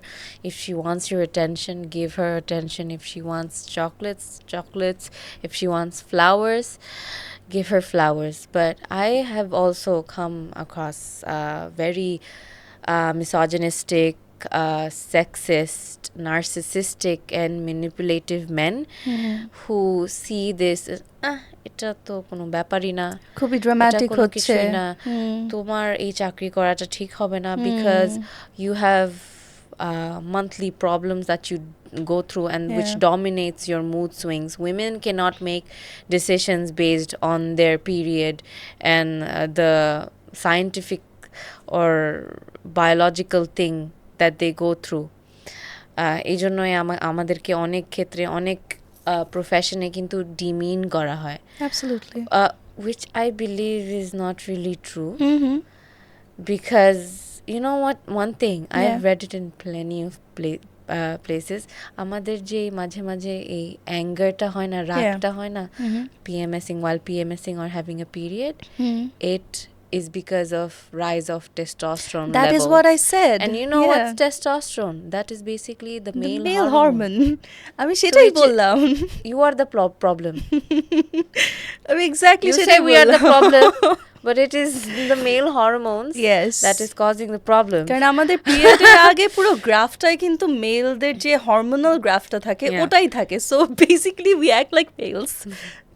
If she wants your attention, give her attention. If she wants chocolates. If she wants flowers, give her flowers. But I have also come across very misogynistic, sexist, narcissistic and manipulative men who see this as এটা তো কোনো ব্যাপারই না, খুবই dramatic হচ্ছে না, তোমার এই চাকরি করাটা ঠিক হবে না, because you have monthly problems that you go through and which dominates your mood swings. Women cannot make decisions based on their period and the scientific or biological thing that they go through. এই জন্যই আমাদেরকে অনেক ক্ষেত্রে অনেক প্রফেশনে কিন্তু demean করা হয়, absolutely, which I believe is not really true. Because you know what, one thing I've read it in plenty of places, আমাদের যে মাঝে মাঝে এই অ্যাঙ্গারটা হয় না, রাগটা হয় না, PMSing or having a period, it is because of rise of testosterone That levels. is what I said. And you know Yeah. what's testosterone? That is basically the The male male hormone. hormone. আমি সেটাই বললাম। You are the problem. আমি exactly You say সেটাই we are the বললাম। problem, but it is the male hormones Yes. that is causing the problem. কারণ আমাদের পিরিয়ডের আগে পুরো গ্রাফটাই কিন্তু মেলদের যে হরমোনাল গ্রাফটা থাকে Yeah. ওটাই থাকে, so basically we act like males.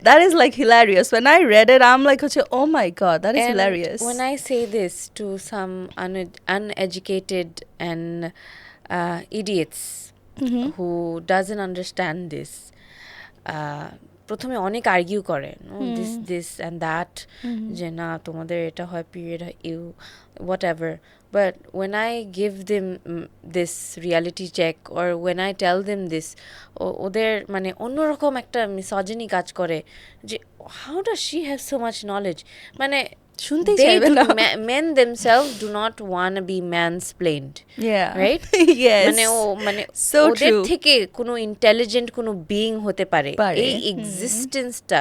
That is like hilarious. When I read it, I'm like, oh my god, that is And hilarious. when I say this to some uneducated and idiots who doesn't understand this, প্রথমে অনেক argue করে this and that, যে না তোমাদের এটা হয় period হয় you whatever, but when I give them this reality check or when I tell them this, ওদের মানে অন্যরকম একটা মিসোজিনি কাজ করে যে how does she have so much knowledge, মানে শুনতেই চাইবে না। men themselves do not want to be mansplained, Yeah. right? Yes. মানে So ওদের true. থেকে কোনো ইন্টেলিজেন্ট কোনো বিইং হতে পারে, পারে। এই এক্সিস্টেন্সটা,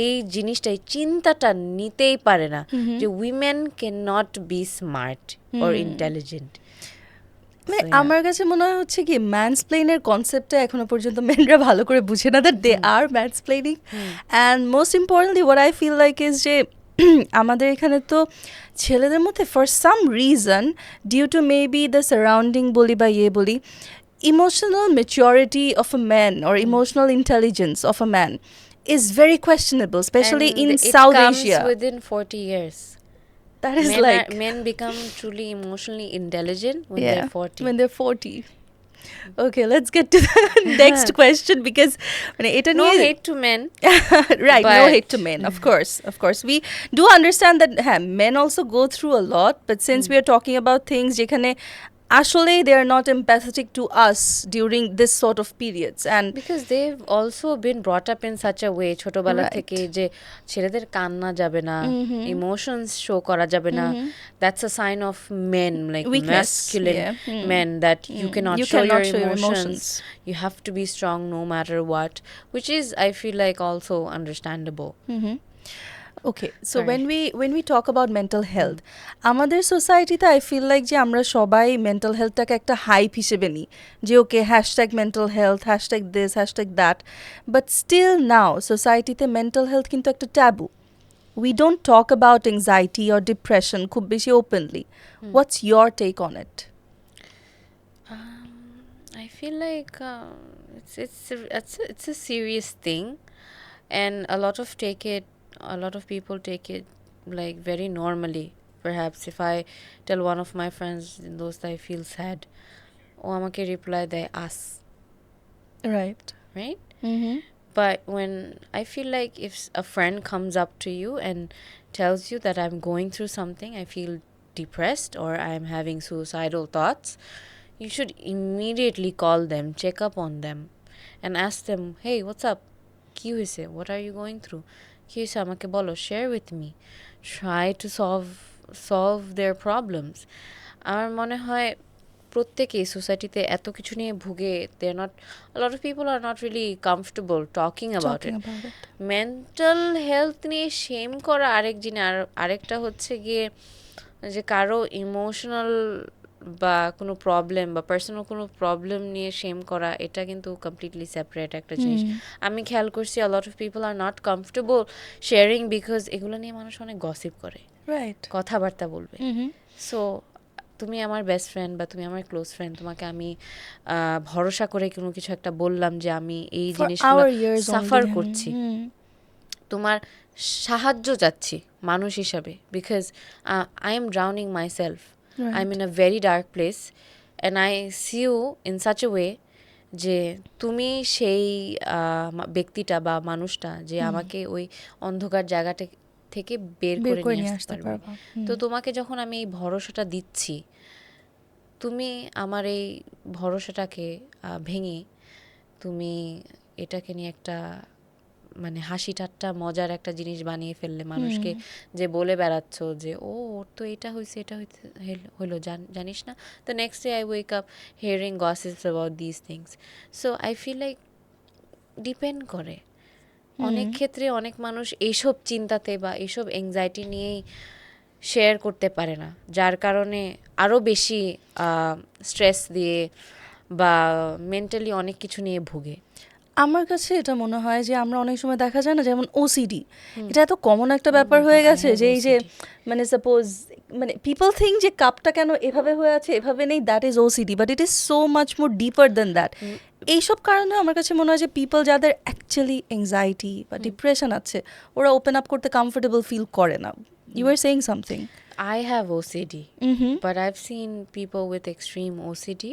এই জিনিসটা, এই চিন্তাটা নিতেই পারে না যে women can not be smart or intelligent. আমার কাছে মনে হয় হচ্ছে কি ম্যানসপ্লেইনের কনসেপ্টটা এখনো পর্যন্ত মেনরা ভালো করে বুঝে না, that they are mansplaining. And most importantly what I feel like is যে আমাদের এখানে তো ছেলেদের মধ্যে for some reason due to maybe the surrounding বলি বা বলি, emotional maturity of a man or emotional intelligence of a man is very questionable, especially And in it South comes Asia. within 40 years. That is like Men become truly emotionally intelligent when yeah, they're 40. when they're 40. Okay, let's get to the next question because No hate to men. right, no but- hate to men, of course we do understand that men also go through a lot, but since we are talking about things যেখানে actually they are not empathetic to us during this sort of periods, and because they've also been brought up in such a way ছোটবেলা Right. থেকে যে ছেলেদের কান্না যাবে না, emotions show করা যাবে না, that's a sign of men, like Weakness, masculine yeah. men, that you cannot You show cannot your show your emotions. emotions. You have to be strong no matter what, which is I feel like also understandable. okay, so Sorry. when we talk about mental health, আমাদের সোসাইটিতে I feel like যে আমরা সবাই mental হেলথটাকে একটা hype হিসেবে নিই যে okay hashtag mental health, hashtag this, hashtag that, but still now সোসাইটিতে মেন্টাল হেলথ কিন্তু একটা taboo. We don't talk about anxiety or depression খুব বেশি openly. What's your take on it? I feel like it's a serious thing, and a lot of people take it like very normally. Perhaps if I tell one of my friends those I feel sad, ও আমাকে reply দেয় us, Right. right? But when I feel like if a friend comes up to you and tells you that I'm going through something, I feel depressed or I'm having suicidal thoughts, you should immediately call them, check up on them, and ask them, hey, what's up? কি হয়েছে? What are you going through? কি হয়েছে আমাকে বলো, share with me. Try to solve their problems. আমার মনে হয় প্রত্যেকেই সোসাইটিতে এত কিছু নিয়ে ভুগে, a lot of people are not really comfortable talking about it. Mental health নিয়ে শেম করা আরেক জিনিস, আর আরেকটা হচ্ছে গিয়ে যে কারো ইমোশনাল বা কোনো প্রবলেম বা পার্সোনাল কোনো প্রবলেম নিয়ে শেম করা, এটা কিন্তু কমপ্লিটলি সেপারেট একটা জিনিস। আমি খেয়াল করছি a lot of people are not comfortable sharing because এগুলো নিয়ে মানুষ অনেক গসিপ করে, Right. কথাবার্তা বলবে। সো তুমি আমার বেস্ট ফ্রেন্ড বা তুমি আমার ক্লোজ ফ্রেন্ড, তোমাকে আমি ভরসা করে কোনো কিছু একটা বললাম যে আমি এই For জিনিসগুলো our years সাফার only. করছি, তোমার সাহায্য চাচ্ছি মানুষ হিসাবে, because I am drowning myself, I am in a very dark place and I see you in such a way যে তুমি সেই ব্যক্তিটা বা মানুষটা যে আমাকে ওই অন্ধকার জায়গাটা থেকে বের করে নিয়ে আসতে পারবে। তো তোমাকে যখন আমি এই ভরসাটা দিচ্ছি, তুমি আমার এই ভরসাটাকে ভেঙে তুমি এটাকে নিয়ে একটা মানে হাসি ঠাট্টা মজার একটা জিনিস বানিয়ে ফেললে, মানুষকে যে বলে বেড়াচ্ছ যে ও ওর তো এটা হয়েছে এটা হলো জানিস না, the next day I wake up hearing gossips about this things. So I feel like depend করে, অনেক ক্ষেত্রে অনেক মানুষ এইসব চিন্তাতে বা এইসব এংজাইটি নিয়েই শেয়ার করতে পারে না, যার কারণে আরও বেশি স্ট্রেস দিয়ে বা মেন্টালি অনেক কিছু নিয়ে ভুগে। আমার কাছে এটা মনে হয় যে আমরা অনেক সময় দেখা যায় না, যেমন ওসিডি, এটা এত কমন একটা ব্যাপার হয়ে গেছে যে এই যে মানে সাপোজ মানে পিপল থিঙ্ক যে কাপটা কেন এভাবে হয়ে আছে এভাবে নেই, that is OCD, but it is so much more deeper than that. এইসব কারণে আমার কাছে মনে হয় যে পিপল যাদের অ্যাকচুয়ালি অ্যাংজাইটি বা ডিপ্রেশন আছে ওরা ওপেন আপ করতে কমফোর্টেবল ফিল করে না। You are saying something. I have OCD, but I've seen people with extreme OCD.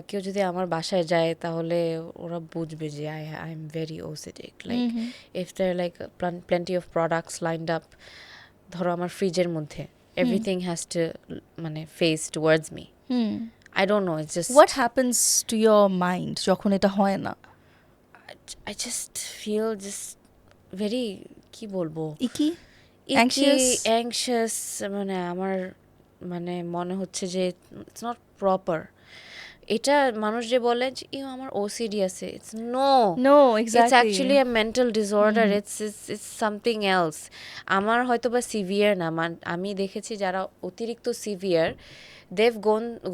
কেউ যদি আমার বাসায় যায় তাহলে ওরা বুঝবে যে I am very OCDic, like if there like plenty of products lined up, ধরো আমার ফ্রিজের মধ্যে এভরিথিং হ্যাজ টু মানে face towards me, I don't know, it's just what happens to your mind যখন এটা হয় না? I just feel just very কি বলবো ইকি anxious, মানে আমার মানে মনে হচ্ছে যে ইটস নট প্রপার। এটা মানুষ যে বলে যে আমার ওসিডি আছে, it's no it's exactly actually a mental disorder, it's something else. আমার হয়তো বা সিভিয়ার না, আমি দেখেছি যারা অতিরিক্ত severe, they've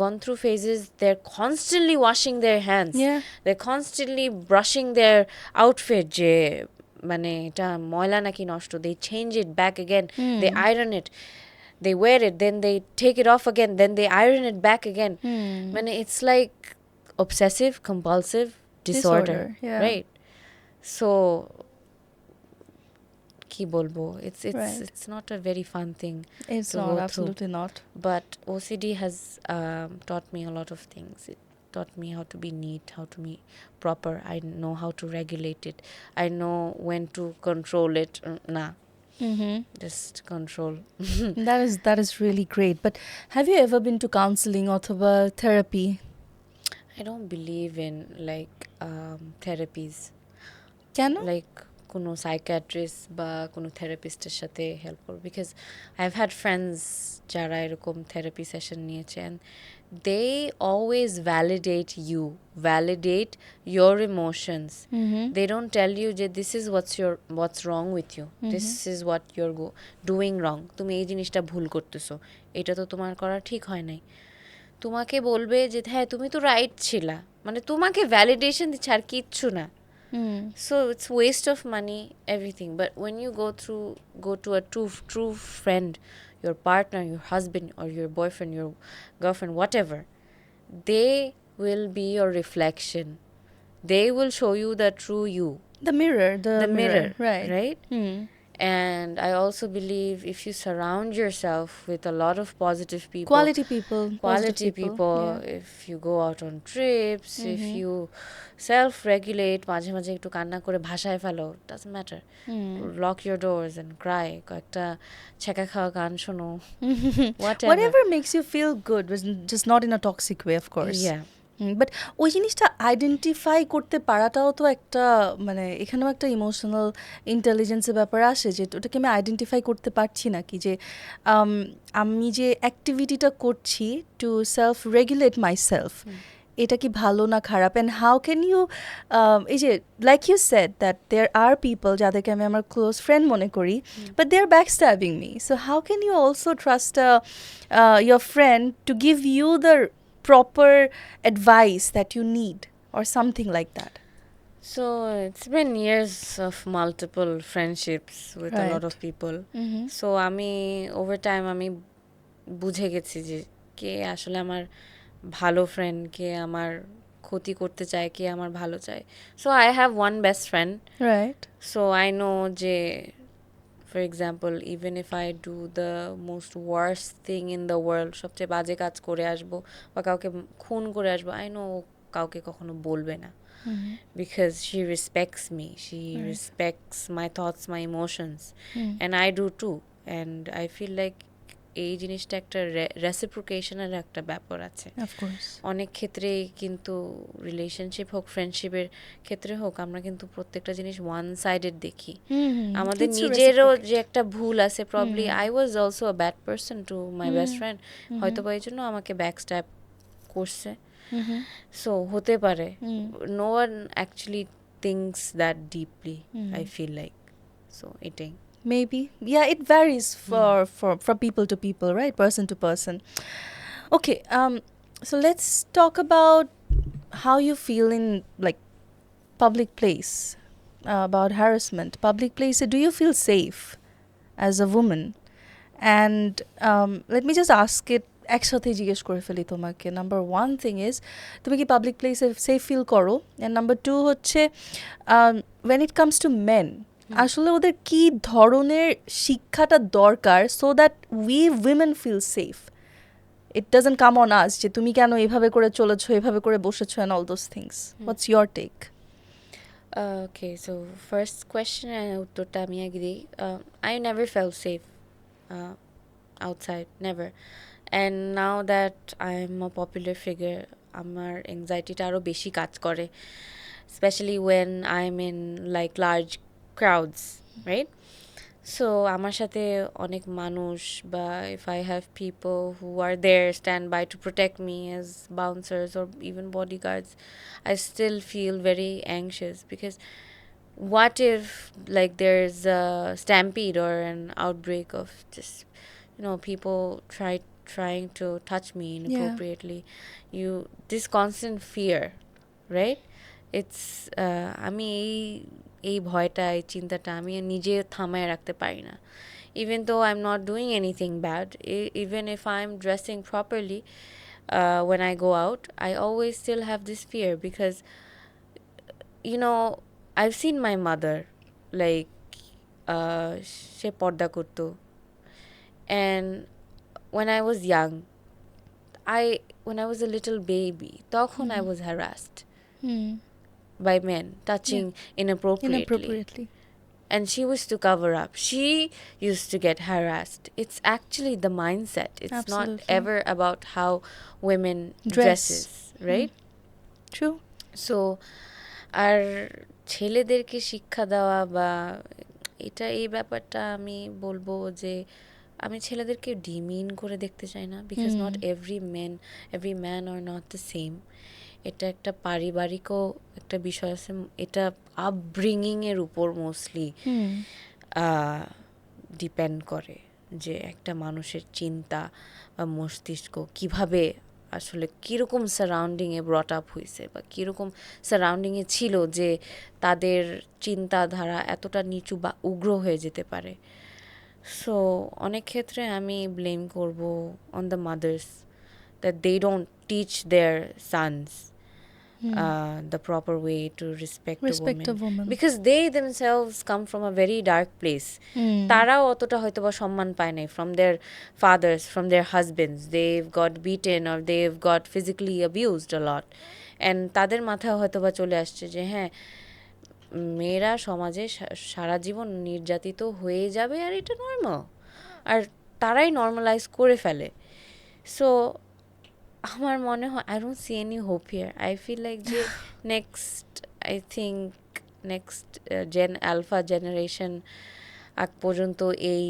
gone through phases, they're constantly washing their hands, they're constantly brushing their outfit, যে মানে এটা ময়লা নাকি নষ্ট, they change it back again, they iron it, they wear it, then they take it off again, then they iron it back again. মানে it's like obsessive compulsive disorder, right? So কি বলবো, it's not a very fun thing. It's to not, go through. absolutely not. But OCD has taught me a lot of things. It taught me how to be neat, how to be proper. I know how to regulate it. I know when to control it. Nah, just control. That is really great. But have you ever been to counseling or therapy? I don't believe in like therapies. কেন? Like কোনো psychiatrist বা কোনো থেরাপিস্টের সাথে help করবো, because I have had friends যারা এরকম therapy session নিয়েছে, and they always validate your emotions. They don't tell you যে this is what's wrong with you, this is what you're doing wrong, তুমি এই জিনিসটা ভুল করতেছো, এটা তো তোমার করা ঠিক হয় নাই। তোমাকে বলবে যে হ্যাঁ তুমি তো রাইট ছিলা, মানে তোমাকে ভ্যালিডেশন দিচ্ছে আর কিচ্ছু না। So it's waste of money, everything. But when you go to a true friend, your partner, your husband or your boyfriend, your girlfriend, whatever, they will be your reflection. They will show you the true you, The mirror, the mirror, right? And I also believe if you surround yourself with a lot of positive people, Quality people, if you go out on trips, if you self-regulate, মাঝে মাঝে একটু কান্না করে ভাষায় ফেলো, doesn't matter, lock your doors and cry, কয়েকটা ছেঁকা খাওয়া গান শোনো, whatever makes you feel good, but just not in a toxic way, of course. But ওই জিনিসটা আইডেন্টিফাই করতে পারাটাও তো একটা মানে এখানেও একটা ইমোশনাল ইন্টেলিজেন্সের ব্যাপার আসে, যে ওটাকে আমি আইডেন্টিফাই করতে পারছি না কি যে আমি যে অ্যাক্টিভিটিটা করছি to self regulate myself, এটা কি ভালো না খারাপ, অ্যান্ড হাউ ক্যান ইউ এই যে like you said that there are people যাদেরকে আমি আমার ক্লোজ ফ্রেন্ড মনে করি, but they are back stabbing me, so how can you also trust your friend to give you the proper advice that you need or something like that? So it's been years of multiple friendships with a lot of people. So আমি over time আমি বুঝে গেছি যে কে আসলে আমার ভালো friend, কে আমার ক্ষতি করতে চায়, কে আমার ভালো চায়. So I have one best friend, right? So I know যে for example, even if I do the most worst thing in the world, সবচেয়ে বাজে কাজ করে আসবো বা কাউকে খুন করে আসবো, I know কাউকে কখনো বলবে না, because she respects me, she respects my thoughts, my emotions, and I do too, and I feel like এই জিনিসটা একটা রেসিপ্রোকেশনের একটা ব্যাপার আছে। অনেক ক্ষেত্রে কিন্তু রিলেশনশিপ হোক, ফ্রেন্ডশিপের ক্ষেত্রে হোক, আমরা কিন্তু প্রত্যেকটা জিনিস ওয়ান সাইডেড দেখি। আমাদের নিজেরও যে একটা ভুল আছে, probably I was also a bad person to my best friend, হয়তো বা এই জন্য আমাকে ব্যাক স্ট্যাপ করছে, সো হতে পারে। No one actually thinks that deeply, I feel like, so এটাই। maybe. Yeah, it varies from people to people, right? Person to person. Okay, so let's talk about how you feel in like public place, about harassment. Public place, do you feel safe as a woman? And let me just ask it একসাথে জিজ্ঞেস করে ফেলি তোমাকে। Number one thing is, তুমি কি public প্লেসে safe feel করো? And number two হচ্ছে, when it comes to men, আসলে ওদের কি ধরনের শিক্ষাটা দরকার so that we women feel safe? It doesn't come on us যে তুমি কেন এভাবে করে চলেছো, এভাবে করে বসেছো, and all those things. What's your take? Okay, so first question, uttorta ami agree. I never felt safe uh, outside, never. And now that I'm a popular figure, আমার anxiety-টা আরো বেশি কাজ করে, especially when I'm in like large crowds, right? So আমার সাথে অনেক মানুষ, বা if I have people who are there stand by to protect me as bouncers or even bodyguards, I still feel very anxious, because what if like there's a stampede or an outbreak of just, people trying to touch me inappropriately. This constant fear, right? It's আমি এই ভয়টা, এই চিন্তাটা আমি নিজে থামায় রাখতে পারি না। Even though I'm not doing anything bad, even if I'm dressing properly, when I go out, I always still have this fear, because I've seen my mother, like সে পর্দা করতো, and when I was young, when I was a little baby, তখন I was harassed by men touching inappropriately. And she used to cover up. She used to get harassed. It's actually the mindset. It's Absolutely. not ever about how women dresses, right? True. So আর ছেলেদেরকে শিক্ষা দেওয়া বা এই ব্যাপারটা আমি বলবো যে আমি ছেলেদেরকে ডিমিন করে দেখতে চাই না, because not every man are not the same. এটা একটা পারিবারিকও একটা বিষয় আছে, এটা আপব্রিঙ্গিংয়ের উপর মোস্টলি ডিপেন্ড করে, যে একটা মানুষের চিন্তা বা মস্তিষ্ক কিভাবে আসলে কীরকম সারাউন্ডিংয়ে ব্রট আপ হয়েছে, বা কীরকম সারাউন্ডিংয়ে ছিল যে তাদের চিন্তাধারা এতটা নিচু বা উগ্র হয়ে যেতে পারে। সো অনেক ক্ষেত্রে আমি ব্লেম করব on the mothers, that they don't teach their sons the proper way to respect a woman, because they themselves come from a very dark place. তারাও অতটা হয়তো বা সম্মান পায় নাই from their fathers, from their husbands. They've got beaten or they've got physically abused a lot, and তাদের মাথায় হয়তো বা চলে আসছে যে হ্যাঁ, মেয়েরা সমাজে সারা জীবন নির্যাতিত হয়ে যাবে, আর এটা নর্মাল, আর তারাই নর্মালাইজ করে ফেলে। সো আমার মনে হয় I don't see any hope here. I feel like যে নেক্সট আলফা জেনারেশন আগ পর্যন্ত এই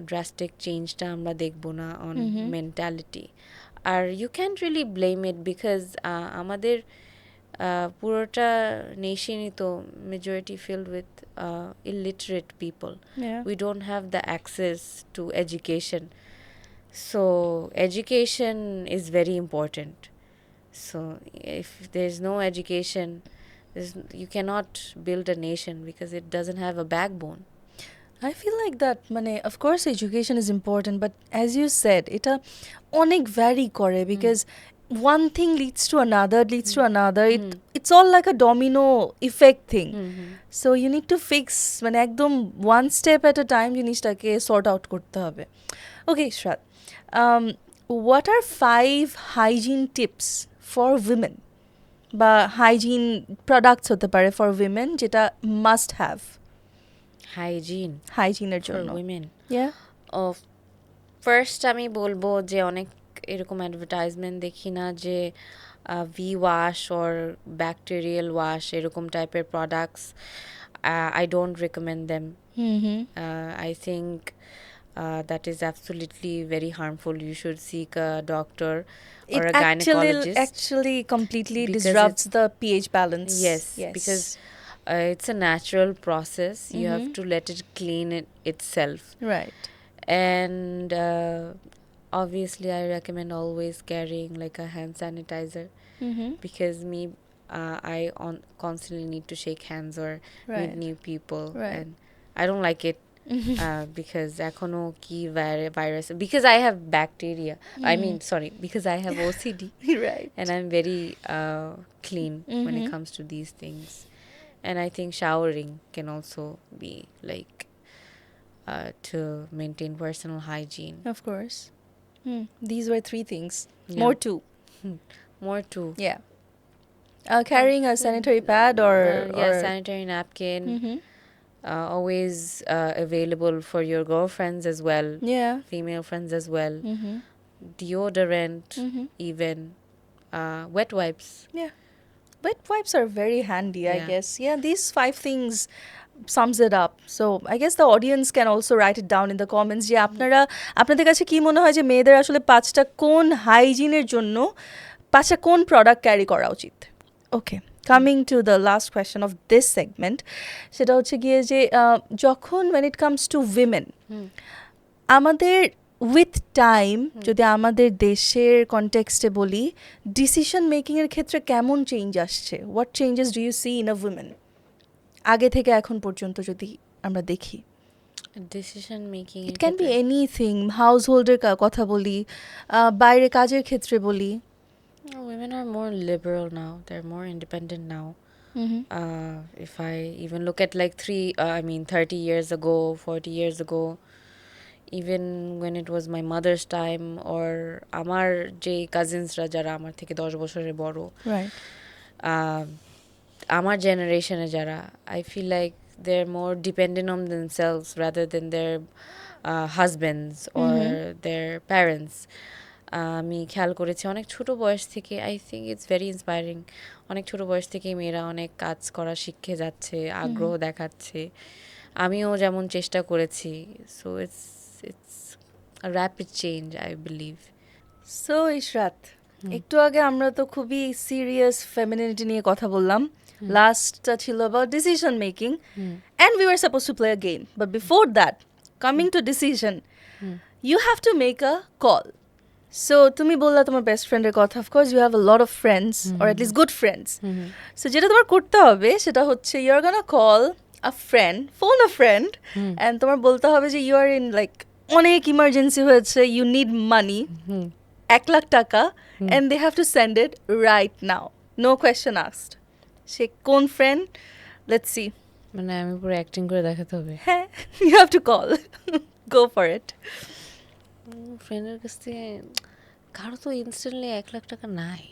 ড্রাস্টিক চেঞ্জটা আমরা দেখব না অন মেন্টালিটি। আর you can't really blame it, because আমাদের পুরোটা নেশনই তো majority filled with illiterate people. We don't have the access to education. So education is very important. So if there's no education, you cannot build a nation, because it doesn't have a backbone. I feel like that, of course education is important, but as you said, এটা অনেক vary করে, because one thing leads to another. It's all like a domino effect thing. So you need to fix, একদম one step at a time জিনিসটাকে sort out করতে হবে। Okay, Israt, what are 5 hygiene tips for women, বা hygiene products হতে পারে for women যেটা must have? হাইজিনের জন্য for women. Yeah. First আমি বলবো যে অনেক এরকম অ্যাডভার্টাইজমেন্ট দেখি না যে V wash or bacterial wash, এরকম টাইপের products, I don't recommend them. I think that is absolutely very harmful. You should seek a doctor or a gynecologist. Actually completely disrupts the pH balance. Yes, because it's a natural process. You have to let it clean itself. Right. And obviously I recommend always carrying like a hand sanitizer, because I constantly need to shake hands or meet Right. new people, Right. and I don't like it because এখনো কি virus, because I have bacteria, I mean sorry, because I have OCD Right. and I'm very clean when it comes to these things. And I think showering can also be like to maintain personal hygiene. Of course. These were 3 things. Yeah. More 2. More too. Yeah. Carrying a sanitary pad or yeah, sanitary napkin. Always available for your girlfriends as well, Yeah. female friends as well. Deodorant, even wet wipes. Yeah. Wet wipes are very handy, I Yeah. guess. Yeah, these 5 things sums it up. So I guess the audience can also write it down in the comments যে আপনাদের কাছে কি মনে হয় যে মেয়েদের আসলে 5টা কোন হাইজিনের জন্য 5টা কোন প্রোডাক্ট ক্যারি করা উচিত। Okay, coming to the last question of this segment, সেটা হচ্ছে গিয়ে যে যখন when it comes to women, আমাদের উইথ টাইম যদি আমাদের দেশের কনটেক্সটে বলি, ডিসিশন মেকিংয়ের ক্ষেত্রে কেমন চেঞ্জ আসছে? What changes do you see in a women আগে থেকে এখন পর্যন্ত যদি আমরা দেখি? Decision making, it can be anything, হাউস হোল্ডের কথা বলি, বাইরে কাজের ক্ষেত্রে বলি। women are more liberal now, they're more independent now. If I even look at like 30 years ago, 40 years ago, even when it was my mother's time, or আমার যে কাজিনসরা যারা আমার থেকে 10 বছরের বড়, রাইট, আমার জেনারেশনে যারা, I feel like they're more dependent on themselves rather than their husbands or their parents. আমি খেয়াল করেছি অনেক ছোট বয়স থেকে, I think it's very inspiring, অনেক ছোট বয়স থেকে মেয়েরা অনেক কাজ করা শিখে যাচ্ছে, আগ্রহ দেখাচ্ছে। আমিও যেমন চেষ্টা করেছি। So it's a rapid change, I believe. So Ishrat, একটু আগে আমরা তো খুবই সিরিয়াস ফেমিনিটি নিয়ে কথা বললাম, লাস্টটা ছিল about decision making, and we were suppose to play a game, but before that, coming to decision, you have to make a call. So তুমি বললা তোমার বেস্ট ফ্রেন্ডের কথা, of course you have a lot of friends or at least good friends. So যেটা তোমার করতে হবে সেটা হচ্ছে you are gonna call a friend, phone a friend, and তোমার বলতে হবে যে ইউ আর ইন লাইক অনেক ইমার্জেন্সি হয়েছে, ইউ নিড মানি, 1 লাখ টাকা, and they have to send it right now, no question asked. Say কোন ফ্রেন্ড? Let's see. মানে আমি পুরো অ্যাক্টিং করে দেখাতে হবে? হ্যাঁ, you have to call, go for it. ফ্রেন্ডের কাছ থেকে কারো তো ইনস্ট্যান্টলি 1 লাখ টাকা নাই।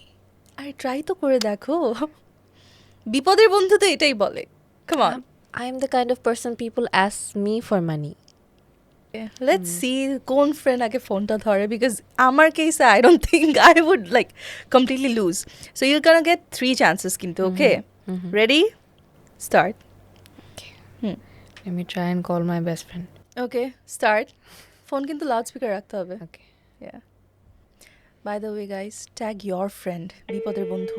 আরে ট্রাই তো করে দেখো, বিপদের বন্ধু তো এটাই বলে। Come on, I am the kind of person people ask me for money. Let's see কোন ফ্রেন্ড আগে ফোনটা ধরে, বিকজ আমার কেসে I don't think I would like completely lose. So you can get 3 chances কিন্তু। Okay, ready, start. Let me try and call my best friend. Okay, start. Phone কিন্তু loud speaker রাখতে হবে। Okay. Yeah. By the way, guys, tag your friend, বিপদের বন্ধু.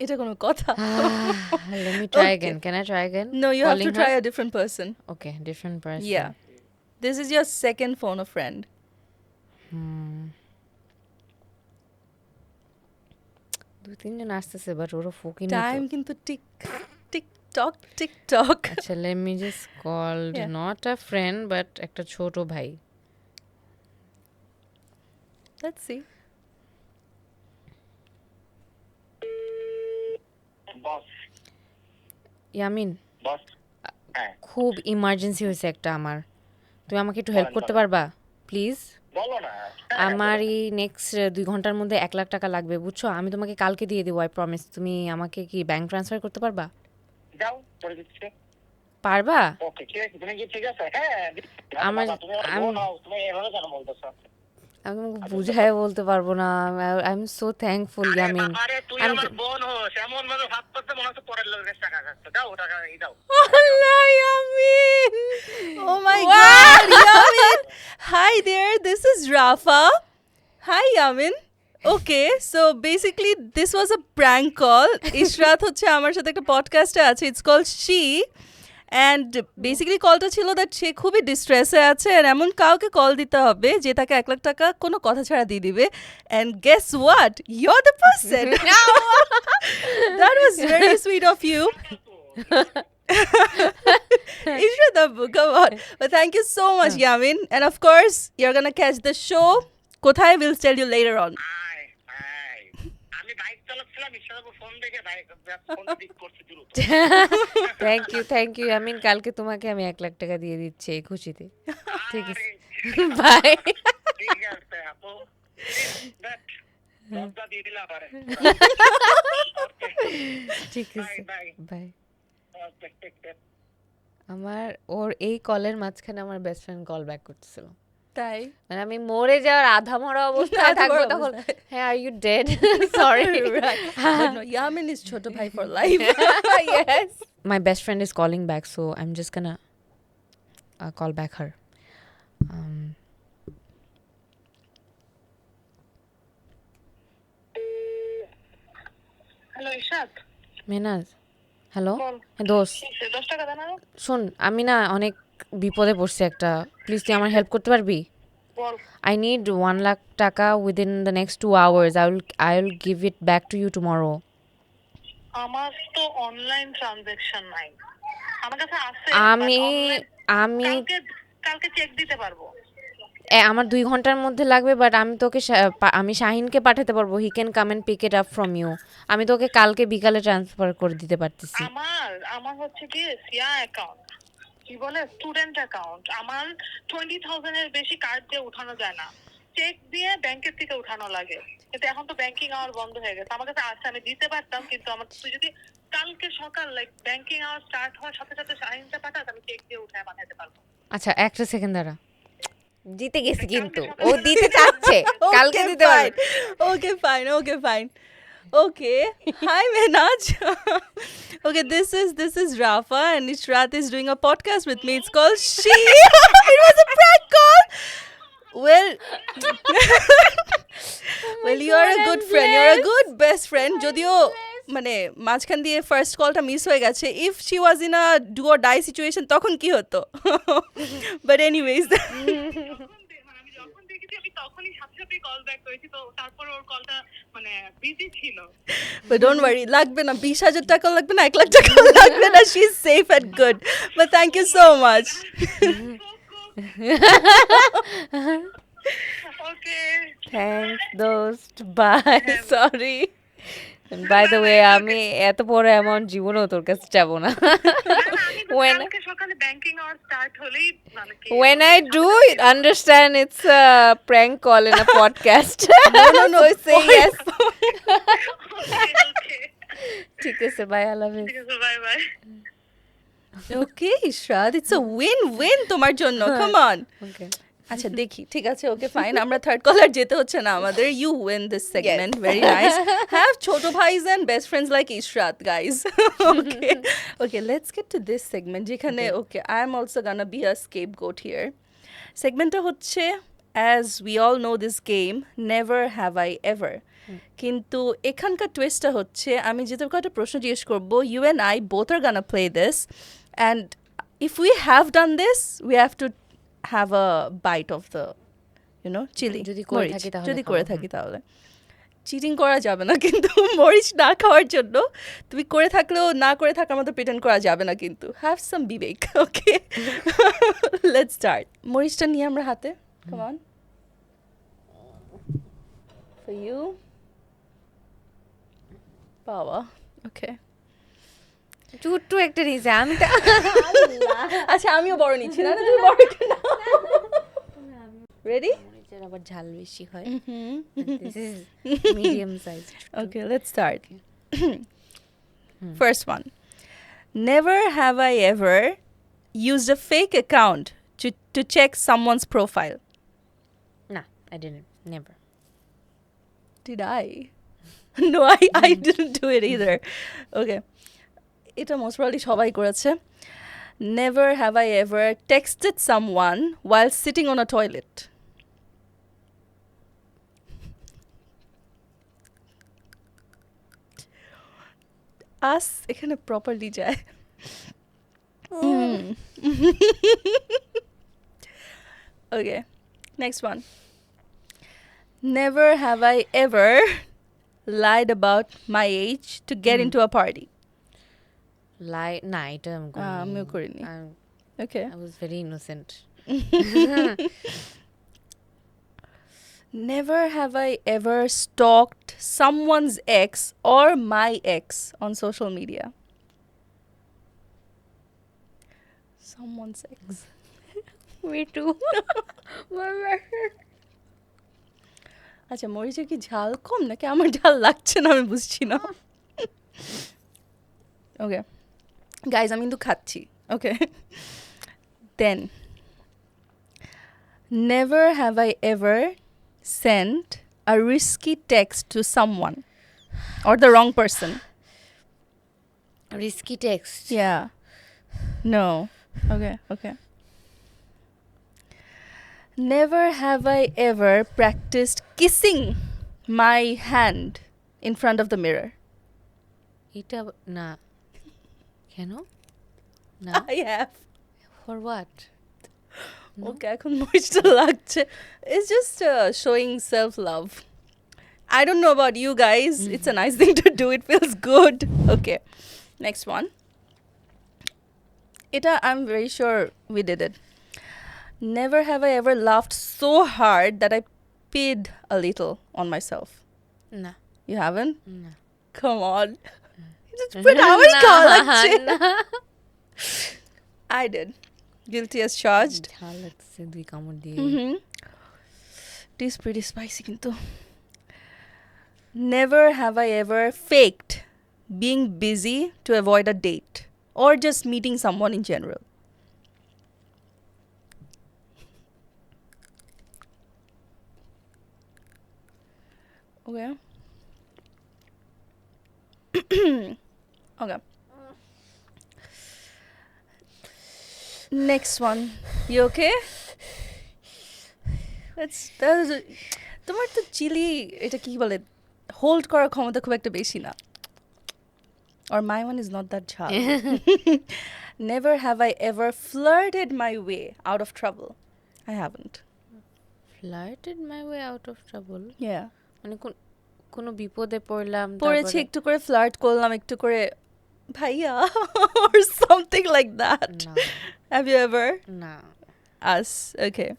এটা কোনো কথা? Let me try Okay. again. Can I try again? No, you have Calling to try her? a different person. Okay, different person. Yeah. This is your second phone a friend. দু তিনজন আসতেছে, but ওরা ফোকিং Time কিন্তু tick tick টক tick টক। আচ্ছা, let me just call Yeah. not a friend but একটা ছোট ভাই। Let's see. বস ইয়ামিন, বস হ্যাঁ খুব ইমার্জেন্সি হয়েছে একটা আমার, তুমি আমাকে একটু হেল্প করতে পারবা প্লিজ? বলো না। আমার এই নেক্সট 2 ঘন্টার মধ্যে 1 লাখ টাকা লাগবে, বুঝছো? আমি তোমাকে কালকে দিয়ে দেবো, আই প্রমিস। তুমি আমাকে কি ব্যাংক ট্রান্সফার করতে পারবা? যাও করে দিচ্ছি। পারবা? ওকে ঠিক আছে, তুমি কি ঠিক আছে? হ্যাঁ আমার তুমি আমার বোন হও, তুমি এভাবে কেন বলতেছো? আমি বুঝায় বলতে পারবো না। I am so thankful Yamin. আরে তুই আমার বোন হোস, এমন ভাবে ভাব করতে মনে হচ্ছে পরের লোকের টাকা খাচ্ছে। দাও টাকা, দাও। আল্লাহ Yamin, Oh my God, Yamin. Hi there, this is Rafa. Hi, Yamin. Okay, so basically this was a prank call. Ishrat হচ্ছে আমার সাথে একটা পডকাস্টে আছে, it's called She. And basically কলটা ছিল that সে খুবই ডিস্ট্রেসে আছে আর এমন কাউকে কল দিতে হবে যে তাকে 1 লাখ টাকা কোনো কথা ছাড়া দিয়ে দিবে. And guess what? You're the person. That was very sweet of you. Ishrat Abu, come on. But thank you so much, Yamin. And of course, you're gonna catch the show. Kothay, we'll tell you later on. আমি bike চালাচ্ছিলাম, Ishrat phone দেখে phone pick করতে দ্রুত। Thank you Yamin, কালকে তোমাকে আমি 1 লাখ টাকা দিয়ে দিচ্ছি এই খুশিতে। ঠিক আছে, বাই। ঠিক আছে আপু, লজ্জা দিয়ে দিলা পারে। ঠিক আছে, বাই বাই। ওকে, টেক কেয়ার। আমার ওর এই কলের মাঝখানে আমার বেস্ট ফ্রেন্ড কল ব্যাক করতেছিল, তাই মানে আমি মরে যাওয়ার আধা মরা অবস্থায় আধা থাকবো মরা তখন, অবস্থায়। হ্যাঁ are you dead, sorry. right. But no, Yamin is choto bhai for life. Yes, my best friend is calling back, so I'm just gonna call back her. Hello Ishrat, Menaz, hello বল। দোস্ত, 10 টাকা দেন না? শোন আমি না অনেক বিপদে পড়ছি একটা, প্লিজ তুই আমার হেল্প করতে পারবি? বল। I need 1 lakh taka within the next 2 hours. I will give it back to you tomorrow. আমার তো অনলাইন ট্রানজাকশন নাই, আমার কাছে আছে। আমি কালকে চেক দিতে পারবো। আমার 2 ঘন্টার মধ্যে লাগবে, বাট আমি তোকে আমি শাহিনকে পাঠাতে পারবো, he can come and pick it up from you. আমি তোকে কালকে বিকালে ট্রান্সফার করে দিতে পারতেছি। আমার হচ্ছে কি সিয়া অ্যাকাউন্ট, কি বলে স্টুডেন্ট অ্যাকাউন্ট। আমার 20,000 এর বেশি কার্ড দিয়ে উঠানো যায় না, চেক দিয়ে ব্যাংকের থেকে উঠানো লাগে। কিন্তু এখন তো ব্যাংকিং আওয়ার বন্ধ হয়ে গেছে। আমার কাছে আছে, আমি দিতে পারতাম, কিন্তু আমার তুই যদি কালকে সকাল লাইক ব্যাংকিং আওয়ার স্টার্ট হওয়ার সাথে সাথে শাহিনটা পাঠাস, আমি চেক দিয়ে উঠায় পাঠাতে পারবো। আচ্ছা একটা সেকেন্ড দাঁড়া, জিতে গেছি কিন্তু ও দিতে চাচ্ছে, কালকে দিতে পারবে। Okay, fine. Okay. Hi, Mehnaz. Okay, this is Rafa and Ishrat is doing a podcast with me. It's called She. It was a prank call. Well, well, you are a good friend. You're a good best friend. যদিও মানে মাঝখান দিয়ে first কলটা miss হয়ে গেছে। If she was in a do or die situation তখন কি হতো? বাট এনিওয়েজ, আমি যখন দেখেছি আমি তখনই সাথে সাথে কল ব্যাক করেছি, তো তারপর ওর কলটা মানে বিজি ছিল। but don't worry, লাগবে না 20,000 টাকা লাগবে না 1 লাখ টাকা লাগবে না, she is safe and good. But thank you so much. Okay, thanks দোস্ট, bye. Sorry, by the way আমি এত বড় অ্যামাউন্ট জীবনেও তোর কাছে যাবো না। কালকে সকালে ব্যাংকিং আওয়ার স্টার্ট হলেই মানে কি When I do it, understand it's a prank call in a podcast. No, So say yes. ওকে, ঠিক আছে, বাই, I love you. ঠিক আছে, bye bye. Okay, Ishrad, it's a win-win তোমার জন্য. Come on. Okay. আচ্ছা দেখি, ঠিক আছে, ওকে ফাইন, আমরা থার্ড কলার যেতে হচ্ছে না আমাদের. You win this segment. Very nice. Have ছোট vice and best friends like Ishrat, guys. Okay, let's get to this segment যেখানে okay, I am also gonna be a scapegoat here. সেগমেন্টটা হচ্ছে, as we all know this game, never have I ever. কিন্তু এখানকার টুইস্টটা হচ্ছে, আমি যে তোকে একটা প্রশ্ন জিজ্ঞেস করবো, you and I both are gonna play this, and if we have done this, we have to have a bite of the, you know, chili. যদি করে থাকি তাহলে যদি খাবো, করে থাকি তাহলে চিটিং করা যাবে না কিন্তু মরিচ না খাওয়ার জন্য। তুমি করে থাকলেও না করে থাকার মতো প্রিটেন্ড করা যাবে না কিন্তু। হ্যাভ সাম বিবেক। Okay, let's start. মরিচটা নিয়ে আমরা হাতে, কাম অন, ফর ইউ বাবা। ওকে, চুট্টু একটা নিয়েছে, আমি তো আচ্ছা আমিও বড় নিচ্ছি না, তুমি বড় কেন? রেডি? মরিচের আবার ঝাল বেশি হয়। This is medium size. Okay, let's start. First one. Never have I ever used a fake account to check someone's profile? Nah, I didn't. Never. Did I? No, I didn't do it either. Okay. এটা most probably সবাই করেছে. Never have I ever texted someone while sitting on a toilet. Us এখানে properly যায়. Okay. Next one. Never have I ever lied about my age to get into a party. Lie. Nah, এটা আমিও করিনি. Okay. I was very innocent. Never have I ever stalked someone's ex or my ex on social media. Someone's ex. Me too. আচ্ছা মরিচের কি ঝাল কম নাকি আমার ঝাল লাগছে না আমি বুঝছি না. ওকে গাইজ আমি কিন্তু খাচ্ছি. ওকে দেন never have I ever sent a risky text to someone or the wrong person. Risky text. Yeah. No. Okay. Never have I ever practiced kissing my hand in front of the mirror. এটা না. কেন? না. I have. For what? Okay, এখন মরিচটা লাগছে. It's just showing self-love. I don't know about you guys. It's a nice thing to do. It feels good. Okay. Next one. Ita, I'm very sure we did it. Never have I ever laughed so hard that I peed a little on myself. না. You haven't? না. Come on. Just put how it I did. Guilty as charged. ঝাল লাগছে 2 কামড় দিয়ে. It is pretty spicy কিন্তু. Never have I ever faked being busy to avoid a date or just meeting someone in general. Okay. Okay. Next one. You okay? তোমার তো chilli এটা কি বলে হোল্ড করার ক্ষমতা খুব একটা বেশি না. Or my one is not that jhal. Never have I ever flirted my way out of trouble. I haven't. Flirted my way out of trouble. Yeah. মানে কোনো বিপদে পড়লাম পড়েছি একটু করে ফ্লার্ট করলাম একটু করে ভাইয়া or something like that. না. Have you ever? না. Us. Okay.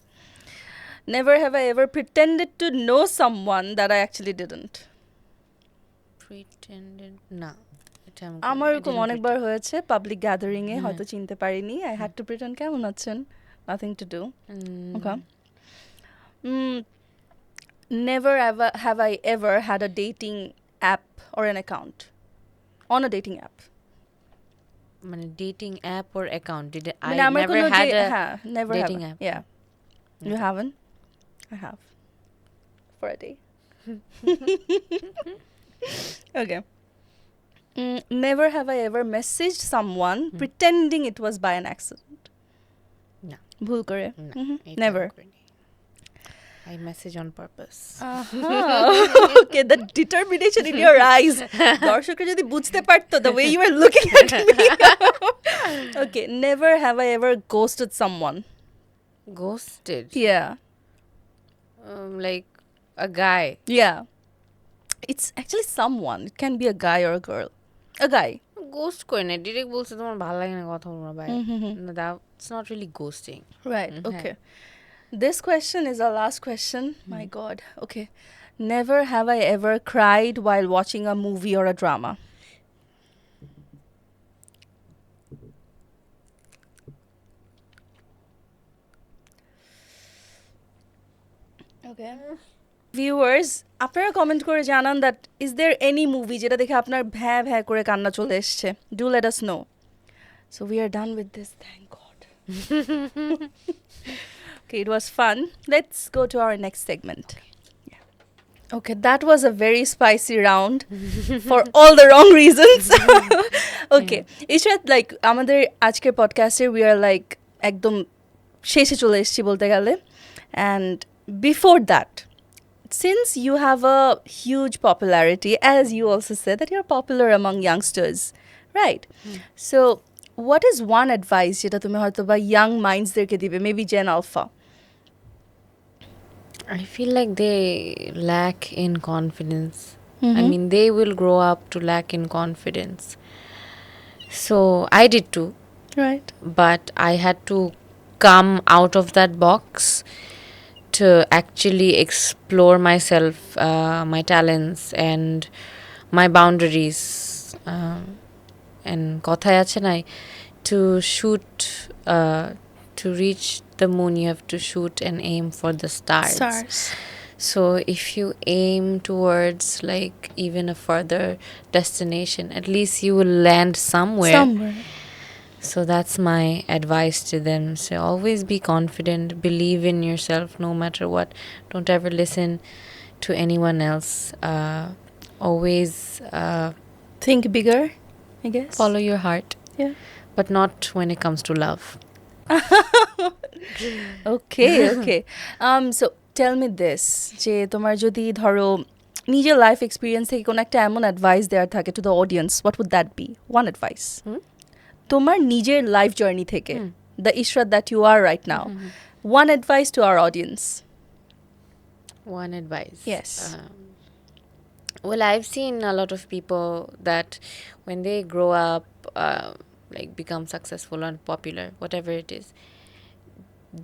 Never have I ever pretended to know someone that I actually didn't. Pretended. না. এটা আমার এরকম অনেকবার হয়েছে পাবলিক গ্যাদারিং এ হয়তো চিনতে পারিনি. I had to pretend কেমন আছেন. Nothing to do. Okay. Never ever have I ever had a dating app or an account on a dating app. মানে dating app or account. Did I মানে আমার never কোনো had a never dating have. app? Yeah. You haven't? I have. For a day. Okay. Never have I ever messaged someone pretending it was by an accident. না. ভুল করে. না, এটা Never. করিনি. I message on purpose. Okay, the determination in your eyes. দর্শকরা যদি বুঝতে পারতো the way you were looking at me. Okay, never have I ever ghosted someone. Ghosted. Yeah. Like a guy. Yeah. It's actually someone. It can be a guy or a girl. A guy. Ghost করে না. Direct বলছে তোমার ভালো লাগে না কথা বলবা ভাই. No, that's not really ghosting. Right. Okay. This question is our last question. My God. Okay. Never have I ever cried while watching a movie or a drama. Okay. Viewers, আপনারা comment করে জানান that is there any movie যেটা দেখে আপনার ভ্যা ভ্যা করে কান্না চলে এসেছে. Do let us know. So we are done with this. Thank God. Okay, it was fun. Let's go to our next segment. Okay, that was a very spicy round for all the wrong reasons. Okay, Ishrat, like আমাদের আজকের পডকাস্টে we are like একদম শেষে চলে এসেছি বলতে গেলে, and before that, since you have a huge popularity, as you also said that you're popular among youngsters, right? So what is one advice যেটা তুমি হয়তো বা young minds দেরকে দিবে, maybe Gen Alpha? I feel like they lack in confidence. I mean, they will grow up to lack in confidence. So I did too, Right. but I had to come out of that box to actually explore myself, my talents, and my boundaries. And কথায় আছে না, to shoot, to reach the moon, you have to shoot and aim for the stars. So if you aim towards like even a further destination, at least you will land somewhere. So that's my advice to them. So always be confident, believe in yourself no matter what. Don't ever listen to anyone else. Always Think bigger, I guess. follow your heart, Yeah. but not when it comes to love. Okay, okay. So tell me this, যে তোমার যদি ধরো নিজের life experience থেকে কোনো একটা এমন advice দেওয়ার থাকে to the audience, what would that be? One advice তোমার নিজের লাইফ জার্নি থেকে, the Ishrat that you are right now, one advice to our audience. One advice. Yes. Well, I've seen a lot of people that when they grow up, like become successful and popular, whatever it is,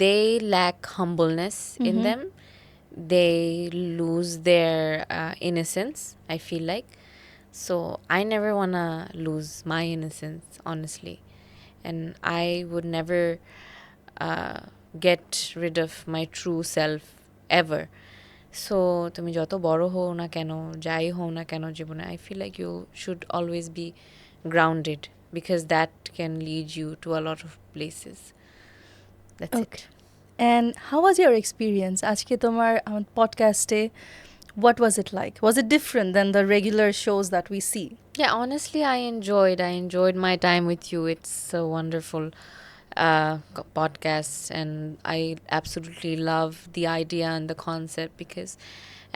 they lack humbleness in them. They lose their innocence, I feel like. So I never want to lose my innocence, honestly. And I would never get rid of my true self ever. So তুমি যত বড় হও না কেন, যাই হও না কেন জীবনে, I feel like you should always be grounded, because that can lead you to a lot of places. That's it. And how was your experience আজকে তোমার পডকাস্টে? What was it like? Was it different than the regular shows that we see? Yeah, honestly, I enjoyed my time with you. It's a wonderful podcast, and I absolutely love the idea and the concept, because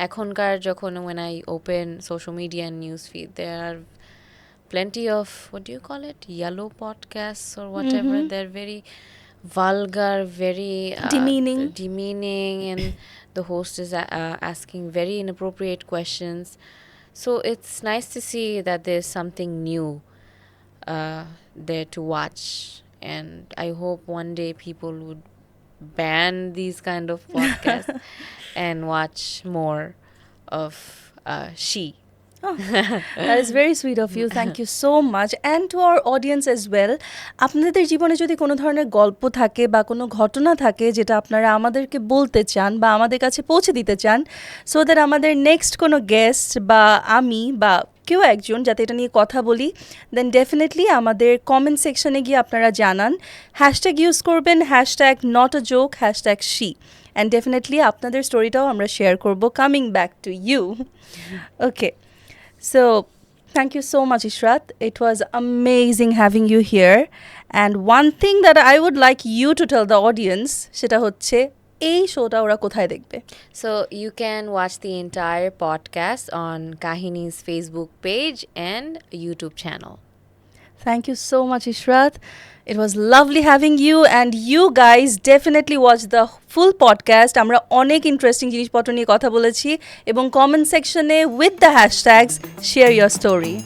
এখনকার যখন when I open social media and newsfeed, there are plenty of, what do you call it, yellow podcasts or whatever. They're very vulgar, very demeaning, and the host is asking very inappropriate questions. So it's nice to see that there's something new there to watch, and I hope one day people would ban these kind of podcasts and watch more of she. Oh, that is very sweet of you. Thank you so much. And to our audience as well, আপনাদের জীবনে যদি কোনো ধরনের গল্প থাকে বা কোনো ঘটনা থাকে যেটা আপনারা আমাদেরকে বলতে চান বা আমাদের কাছে পৌঁছে দিতে চান, সো দ্যাট আমাদের নেক্সট কোনো গেস্ট বা আমি বা কেউ একজন যাতে এটা নিয়ে কথা বলি, দেন ডেফিনেটলি আমাদের কমেন্ট সেকশনে গিয়ে আপনারা জানান, হ্যাশট্যাগ ইউজ করবেন, hashtag not a joke, hashtag she, and definitely আপনাদের স্টোরিটাও আমরা শেয়ার করবো, coming back to you. Okay. So, thank you so much, Israt. It was amazing having you here. And one thing that I would like you to tell the audience, সেটা হচ্ছে এই শোটা ওরা কোথায় দেখবে? So you can watch the entire podcast on Kahini's Facebook page and YouTube channel. Thank you so much, Israt. It was lovely having you, and you guys definitely watch the full podcast. আমরা অনেক interesting জিনিসপত্র নিয়ে কথা বলেছি এবং comment সেকশনে with the hashtags share your story.